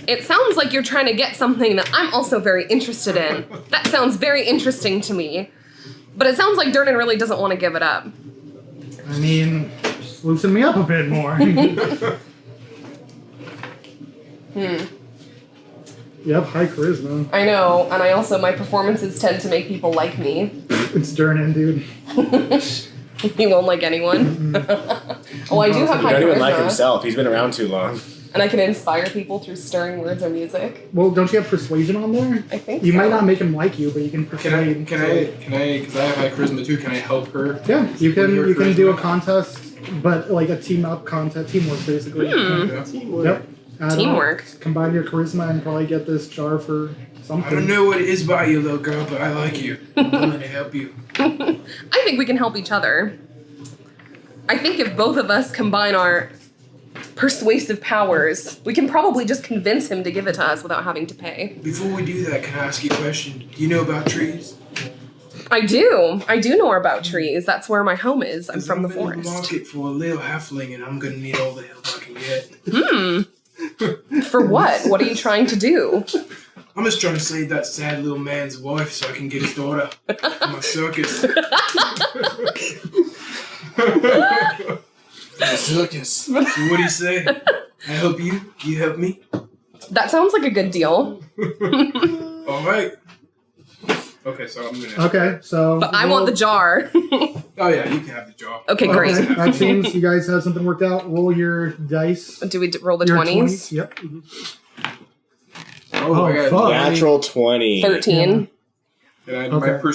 it sounds like you're trying to get something that I'm also very interested in. That sounds very interesting to me. But it sounds like Durnan really doesn't want to give it up. I mean, just loosen me up a bit more. Yep, high charisma. I know, and I also, my performances tend to make people like me. It's Durnan, dude. He won't like anyone. Oh, I do have He high don't even charisma. like himself. He's been around too long. And I can inspire people through stirring words or music. Well, don't you have persuasion on there? I think You so. might not make him like you, but you can Can I, persuade. because I have high charisma too, can I help her? Yeah, you can Your you can do a charisma? contest, but like a team up contest, teamwork basically. Yeah. Yep. Add Teamwork. Combine your charisma and probably get this jar for something. I don't know what it is about you, little girl, but I like you. I'm willing to help you. I think we can help each other. I think if both of us combine our persuasive powers, we can probably just convince him to give it to us without having to pay. Before we do that, can I ask you a question? Do you know about trees? I do. I do know about trees. That's where my home is. I'm 'Cause from the in the forest. market for a little halfling, and I'm gonna need all the help I can get. For what? What are you trying to do? I'm just trying to save that sad little man's wife so I can get his daughter for my circus. Circus. So what do you say? I help you. You help me. That sounds like a good deal. All right. Okay, so I'm gonna. Okay, so. But I want the jar. Oh yeah, you can have the job. Okay, great. Okay, that seems you guys have something worked out. Roll your dice. Do we roll the Your 20s? Yep. Oh, I got fuck. Natural 20. 13. And I, Okay.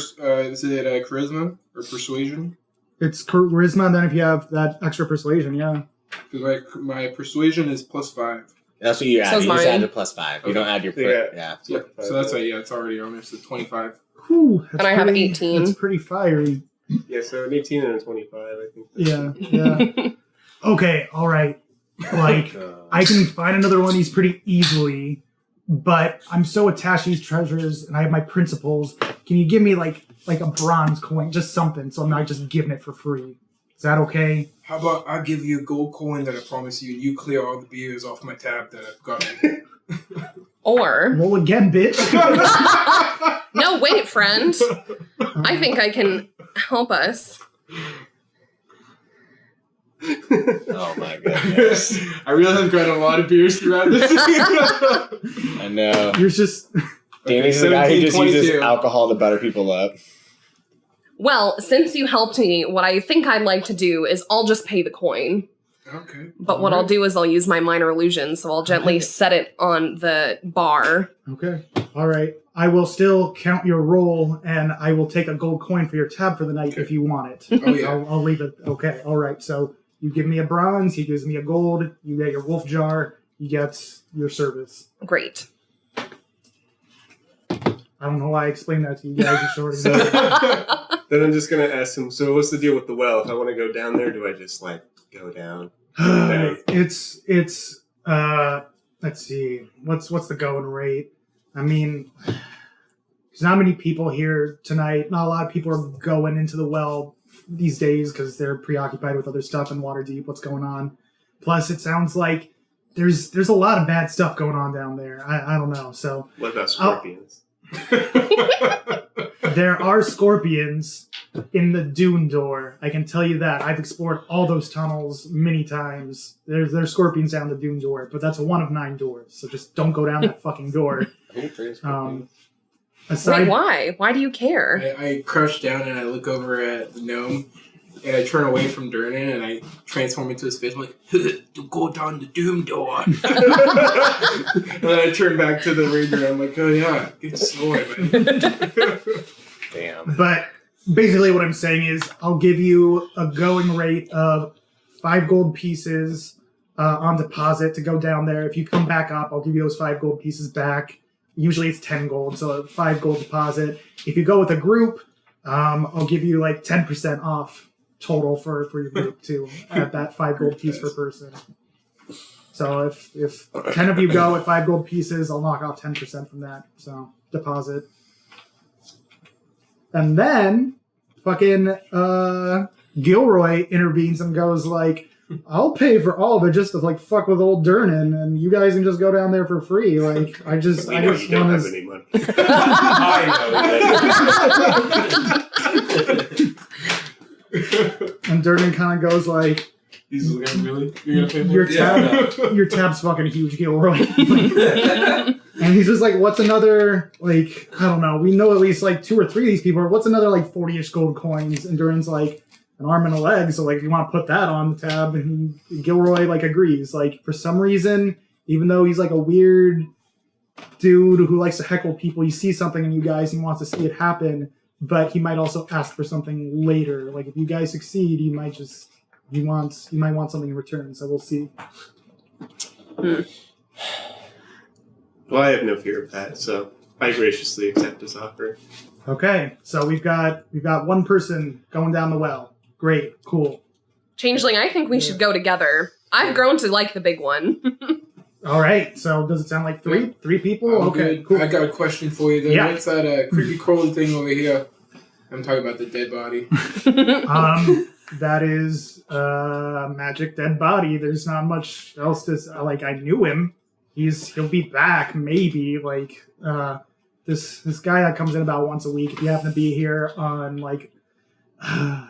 is it charisma or persuasion? It's charisma, and then if you have that extra persuasion, yeah. Because my persuasion is +5. That's what you add. So's You just mine. add the +5. You don't add your yeah. Yeah, so that's it's already on there. So 25. Whew, that's And I have pretty- 18. That's pretty fiery. Yeah, so an 18 and a 25, I think. Yeah. Okay, all right. Like, I can find another one of these pretty easily, but I'm so attached to these treasures, and I have my principles. Can you give me like a bronze coin, just something, so I'm not just giving it for free? Is that okay? How about I give you a gold coin that I promise you, and you clear all the beers off my tab that I've got. Or, Roll again, bitch. no, wait, friend. I think I can help us. Oh my goodness. I realize I've got a lot of beers throughout this. I know. You're just Danny's the guy who just 17, uses 22. alcohol to butter people up. Well, since you helped me, what I think I'd like to do is I'll just pay the coin. Okay. But what I'll do is I'll use my minor illusion, so I'll gently set it on the bar. okay. All right. I will still count your roll, and I will take a gold coin for your tab for the night if you want it. Oh yeah. I'll leave it. Okay. All right. So you give me a bronze. He gives me a gold. You get your wolf jar. You get your service. Great. I don't know why I explained that to you guys. You sort of know. Then I'm just going to ask him, so what's the deal with the well? If I want to go down there, do I just, like, go down? It's let's see. What's the going rate? I mean, there's not many people here tonight. Not a lot of people are going into the well these days because they're preoccupied with other stuff in Waterdeep. What's going on? Plus, it sounds like there's a lot of bad stuff going on down there. I don't know. So What about scorpions? there are scorpions in the Dune door. I can tell you that. I've explored all those tunnels many times. There's scorpions down the Dune door, but that's one of 9 doors. So just don't go down that fucking door. Aside, Wait, why? Why do you care? I crouch down and I look over at the gnome, and I turn away from Durnan and I transform into his face. I'm like, "Don't go down the doom door." And then I turn back to the ranger and I'm like, "Oh yeah, good story, man." Damn. but basically what I'm saying is I'll give you a going rate of 5 gold pieces on deposit to go down there. If you come back up, I'll give you those 5 gold pieces back. Usually it's 10 gold, so a 5 gold deposit. If you go with a group, I'll give you like 10% off total for your group too at that 5 gold piece per person. So if 10 of you go at 5 gold pieces, I'll knock off 10% from that. So deposit. And then fucking Gilroy intervenes and goes like, I'll pay for all of it just to like fuck with old Durnan, and you guys can just go down there for free. Like I just You don't want have any money. And Durnan kind of goes like, He's looking really. You're gonna pay your for it? your tab's fucking huge, Gilroy. And he's just like, what's another, like, I don't know, we know at least like 2 or 3 of these people. What's another like 40-ish gold coins? And Duran's like, an arm and a leg, so like if you want to put that on the tab, and Gilroy like agrees. Like for some reason, even though he's like a weird dude who likes to heckle people, he sees something in you guys and he wants to see it happen, but he might also ask for something later. Like if you guys succeed, he might want something in return. So we'll see. Well, I have no fear of that, so I graciously accept his offer. Okay, so we've got one person going down the well. Great, cool. Changeling, I think we should go together. I've grown to like the big one. All right, so does it sound like three people? I'm Okay, good. cool. I got a question for you. Though. Yeah. What's that creepy crawly thing over here? I'm talking about the dead body. That is magic dead body. There's not much else to like. I knew him. He'll be back maybe. Like this guy that comes in about once a week. If you happen to be here on like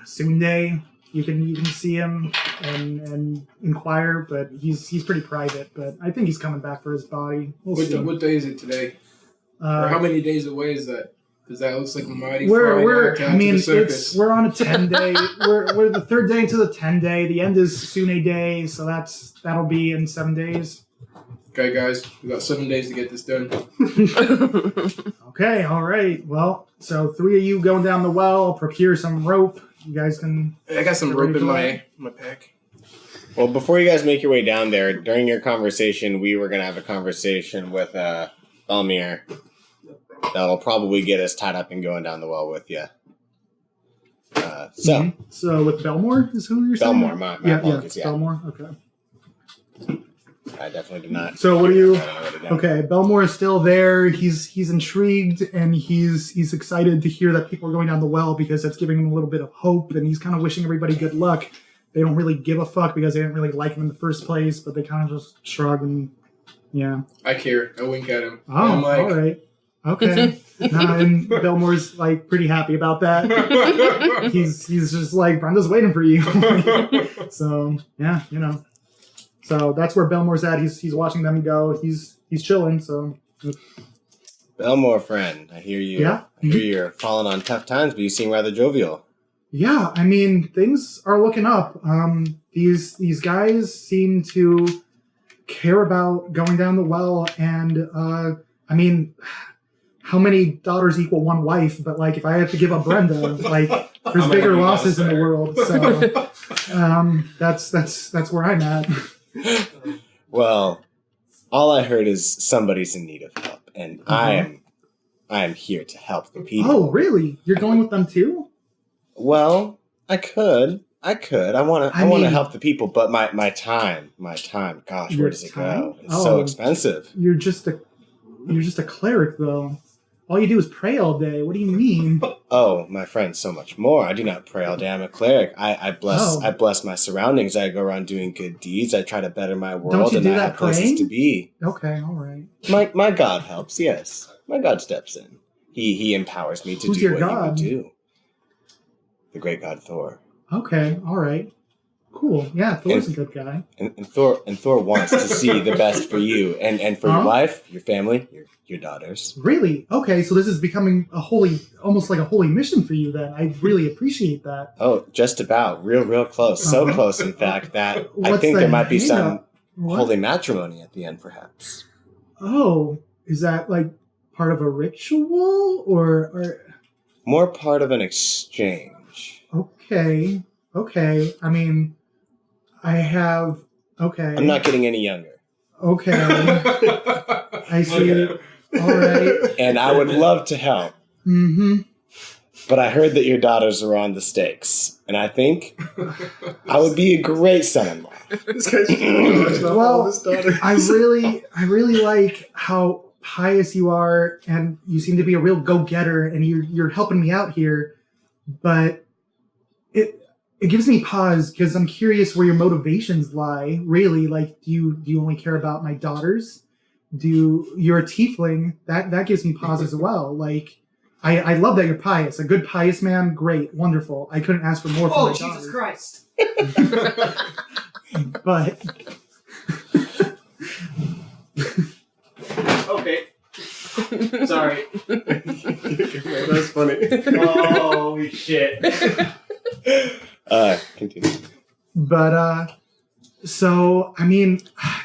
Soon Day, you can see him and inquire. But he's pretty private. But I think he's coming back for his body. We'll see. What day is it today? Or how many days away is that? Because that looks like a mighty We're far we're on a 10-day. we're the 3rd day into the 10-day. The end is Sune Day, so that'll be in 7 days. Okay, guys, we got 7 days to get this done. Okay, all right. Well, so 3 of you going down the well. I'll procure some rope. You guys can. I got some get rope ready in for my pack. Well, before you guys make your way down there, during your conversation, we were going to have a conversation with Balmir. That'll probably get us tied up and going down the well with you. So with Belmore is who you're saying? Belmore, my apologies, yeah. Belmore. Okay. I definitely did not. So what do you? I wrote it down. Okay, Belmore is still there. He's intrigued and he's excited to hear that people are going down the well because that's giving him a little bit of hope, and he's kind of wishing everybody good luck. They don't really give a fuck because they didn't really like him in the first place, but they kind of just shrug and yeah. I care. I wink at him. Oh, I'm like, all right. Okay. And Belmore's like pretty happy about that. He's just like, Brenda's waiting for you. So yeah, you know. So that's where Belmore's at. He's watching them go. He's chilling. So Belmore, friend, I hear you. Yeah. I hear you're falling on tough times, but you seem rather jovial. yeah, I mean things are looking up. These guys seem to care about going down the well, and I mean, how many daughters equal one wife? But like, if I have to give up Brenda, like, there's bigger losses in the world. So that's where I'm at. Well, all I heard is somebody's in need of help, and I am here to help the people. Oh, really? You're going with them too? Well, I could. I want to mean, help the people, but my time. Gosh, Your where does it time? go? It's so Oh. expensive. You're just a cleric, though. All you do is pray all day. What do you mean? Oh, my friend, so much more. I do not pray all day. I'm a cleric. I bless my surroundings. I go around doing good deeds. I try to better my world, Don't you and do I that have places praying? to be. Okay, all right. My God helps. Yes, my God steps in. He empowers me to Who's do your what God? he would do. The great God Thor. Okay, all right. Cool. Yeah, Thor's a good guy. And Thor wants to see the best for you and for your wife, your family, your daughters. Really? Okay, so this is becoming almost like a holy mission for you then. I really appreciate that. Oh, just about. Real close. So close, in fact, that I What's think the there might be some hang-up? What? holy matrimony at the end, perhaps. Oh, is that like part of a ritual or more part of an exchange. Okay. I mean, I have. Okay. I'm not getting any younger. Okay. I see. Okay. All right. And I would love to help. Mm-hmm. But I heard that your daughters are on the stakes. And I think I would be a great son-in-law. This guy's Well, I really like how pious you are, and you seem to be a real go-getter, and you're helping me out here. But it gives me pause because I'm curious where your motivations lie. Really, like, do you only care about my daughters? You're a tiefling? That gives me pause as well. Like, I love that you're pious. A good pious man, great, wonderful. I couldn't ask for more for my daughters. Jesus Christ! But Okay. Sorry. That's funny. Holy shit. Continue. But so I mean,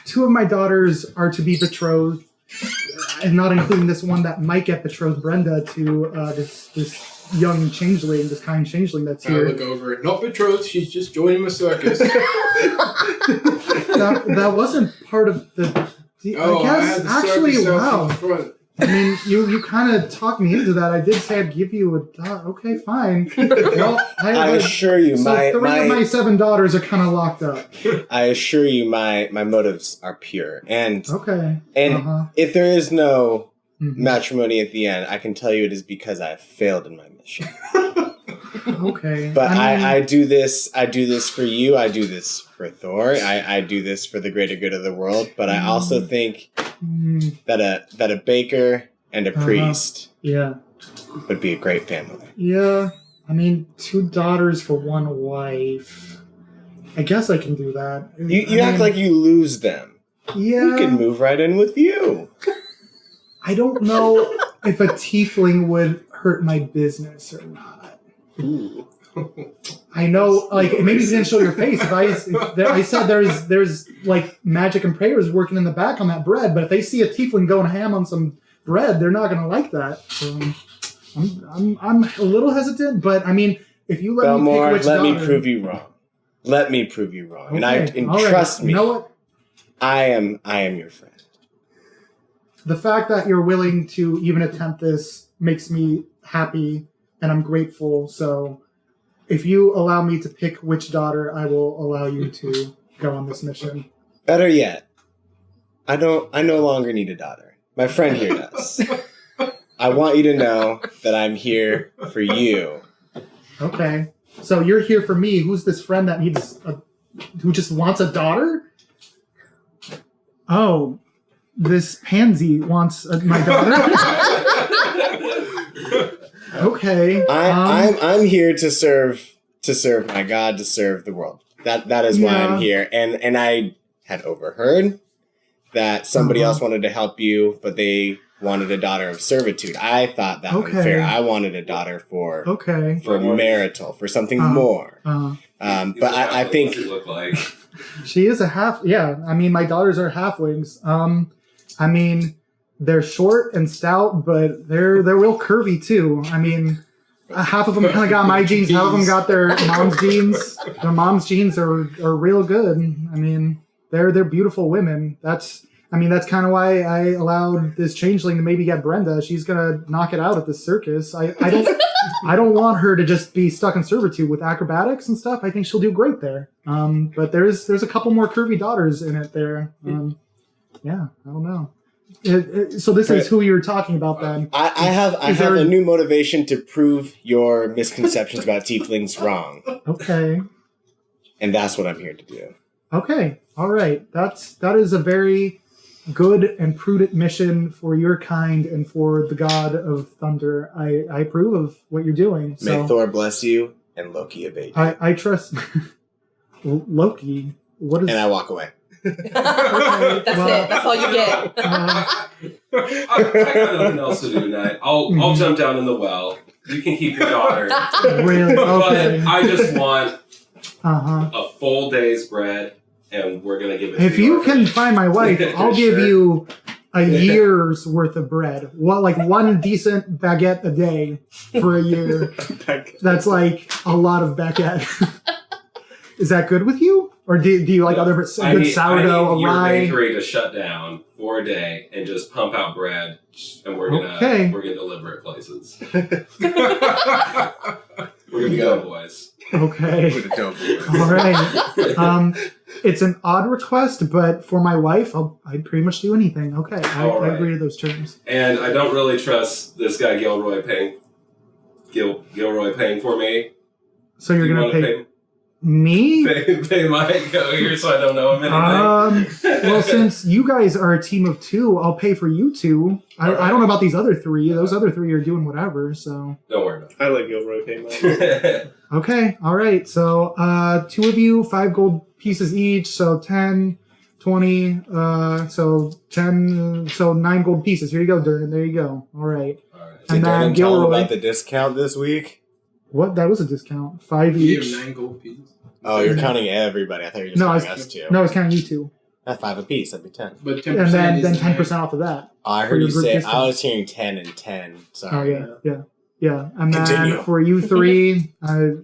2 of my daughters are to be betrothed, and not including this one that might get betrothed, Brenda, to this young changeling, this kind changeling that's I here. look over. Not betrothed. She's just joining my circus. That wasn't part of the. I guess actually, wow. I mean, you kind of talked me into that. I did say I'd give you a daughter. Okay, fine. Well, I assure you, so 3 of my 7 daughters are kind of locked up. I assure you, my motives are pure. And Okay. if there is no Mhm. matrimony at the end, I can tell you it is because I have failed in my mission. Okay. But I mean, I do this for you. I do this for Thor. I do this for the greater good of the world. But I also think that a baker and a priest yeah. would be a great family. Yeah. I mean, 2 daughters for 1 wife. I guess I can do that. You act like you lose them. Yeah. We can move right in with you. I don't know if a tiefling would hurt my business or not. Ooh. I know, like, maybe you didn't show your face. If I said there's like magic and prayers working in the back on that bread, but if they see a tiefling going ham on some bread, they're not gonna like that. So I'm a little hesitant, but I mean, if you let Belmore, me pick which let daughter, me prove you wrong. Let me prove you wrong, Okay, and all right. trust me. You know what? I am your friend. The fact that you're willing to even attempt this makes me happy, and I'm grateful. So, if you allow me to pick which daughter, I will allow you to go on this mission. Better yet, I no longer need a daughter. My friend here does. I want you to know that I'm here for you. Okay. So you're here for me. Who's this friend that who just wants a daughter? Oh, this pansy wants my daughter. Okay. I'm here to serve my God, to serve the world. That is why I'm here. And I had overheard that somebody else wanted to help you, but they wanted a daughter of servitude. I thought that was fair. I wanted a daughter for marital, for something more. But I think What's it look like? She is a half. Yeah, I mean, my daughters are halflings. I mean, they're short and stout, but they're real curvy too. I mean, half of them kind of got my genes, half of them got their mom's genes. Their mom's genes are real good. I mean, they're beautiful women. That's kind of why I allowed this changeling to maybe get Brenda. She's gonna knock it out at the circus. I don't want her to just be stuck in servitude with acrobatics and stuff. I think she'll do great there. But there's a couple more curvy daughters in it there. Yeah, I don't know. So this is who you're talking about then. I have a new motivation to prove your misconceptions about tieflings wrong. Okay. And that's what I'm here to do. Okay. All right. That is a very good and prudent mission for your kind and for the god of thunder. I approve of what you're doing. So May Thor bless you and Loki evade you. I trust Loki. What is? And I walk away. That's it. That's all you get. I got nothing else to do tonight. I'll jump down in the well. You can keep your daughter. Really? Okay. But I just want Uh-huh. a full day's bread, and we're gonna give it. If to you can find my wife, I'll give Sure. you a year's worth of bread. Well, like one decent baguette a day for a year. That's like a lot of baguette. Is that good with you? Or do you like other good sourdough, I need your rye? bakery to shut down for a day and just pump out bread, and we're gonna deliver it places. We're gonna go, boys. Okay. With a dope boy. All right. It's an odd request, but for my wife, I'd pretty much do anything. Okay, I agree to those terms. And I don't really trust this guy Gilroy paying for me. So you're gonna pay me? Pay Mike go here so I don't know him anything. Well, since you guys are a team of two, I'll pay for you two. I don't know about these other three. Those other three are doing whatever, so. Don't worry about it. I let Gilroy pay mine. Okay, all right. So two of you, 5 gold pieces each, so 10, 20, so 10, so 9 gold pieces. Here you go, Durden. There you go. All right. Did Durden tell him about the discount this week? What? That was a discount. 5 You each. have 9 gold pieces. Oh, you're counting everybody. I thought you were just counting us two. No, I was counting you two. That's 5 apiece. That'd be 10. But 10% And then is 10% off of that. I For heard your you group say, discount. I was hearing 10 and 10. Sorry. Oh, yeah. And Continue. then for you three,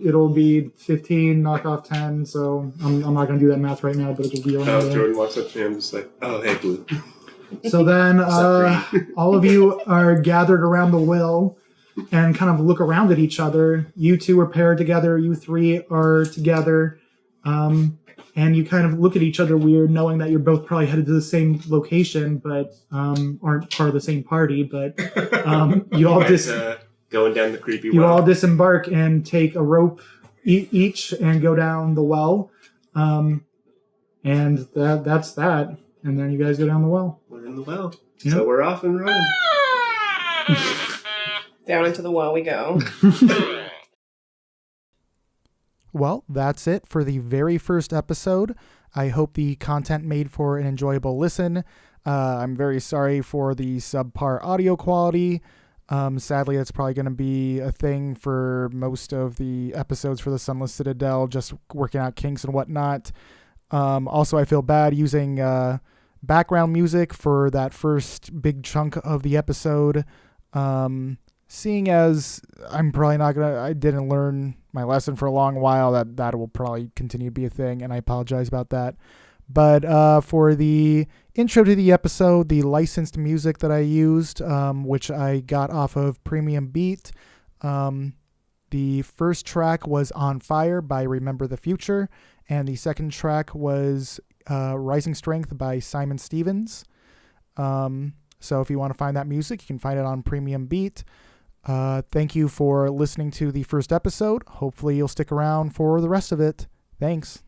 it'll be 15, knock off 10. So I'm not going to do that math right now, but it'll be around there. Jordan walks up to him just like, oh, hey, Blue. So then all of you are gathered around the well and kind of look around at each other. You two are paired together. You three are together. And you kind of look at each other weird, knowing that you're both probably headed to the same location, but aren't part of the same party. But you all Going down the creepy you well. all disembark and take a rope each and go down the well. And that's that. And then you guys go down the well. We're in the well. Yep. So we're off and running. Down into the well we go. Well, that's it for the very first episode. I hope the content made for an enjoyable listen. I'm very sorry for the subpar audio quality. Sadly, that's probably going to be a thing for most of the episodes for the Sunless Citadel, just working out kinks and whatnot. Also, I feel bad using background music for that first big chunk of the episode. Seeing as I'm probably not going to, I didn't learn my lesson for a long while, that will probably continue to be a thing, and I apologize about that. But for the intro to the episode, the licensed music that I used, which I got off of Premium Beat, the first track was On Fire by Remember the Future, and the second track was Rising Strength by Simon Stevens. So if you want to find that music, you can find it on Premium Beat. Thank you for listening to the first episode. Hopefully you'll stick around for the rest of it. Thanks.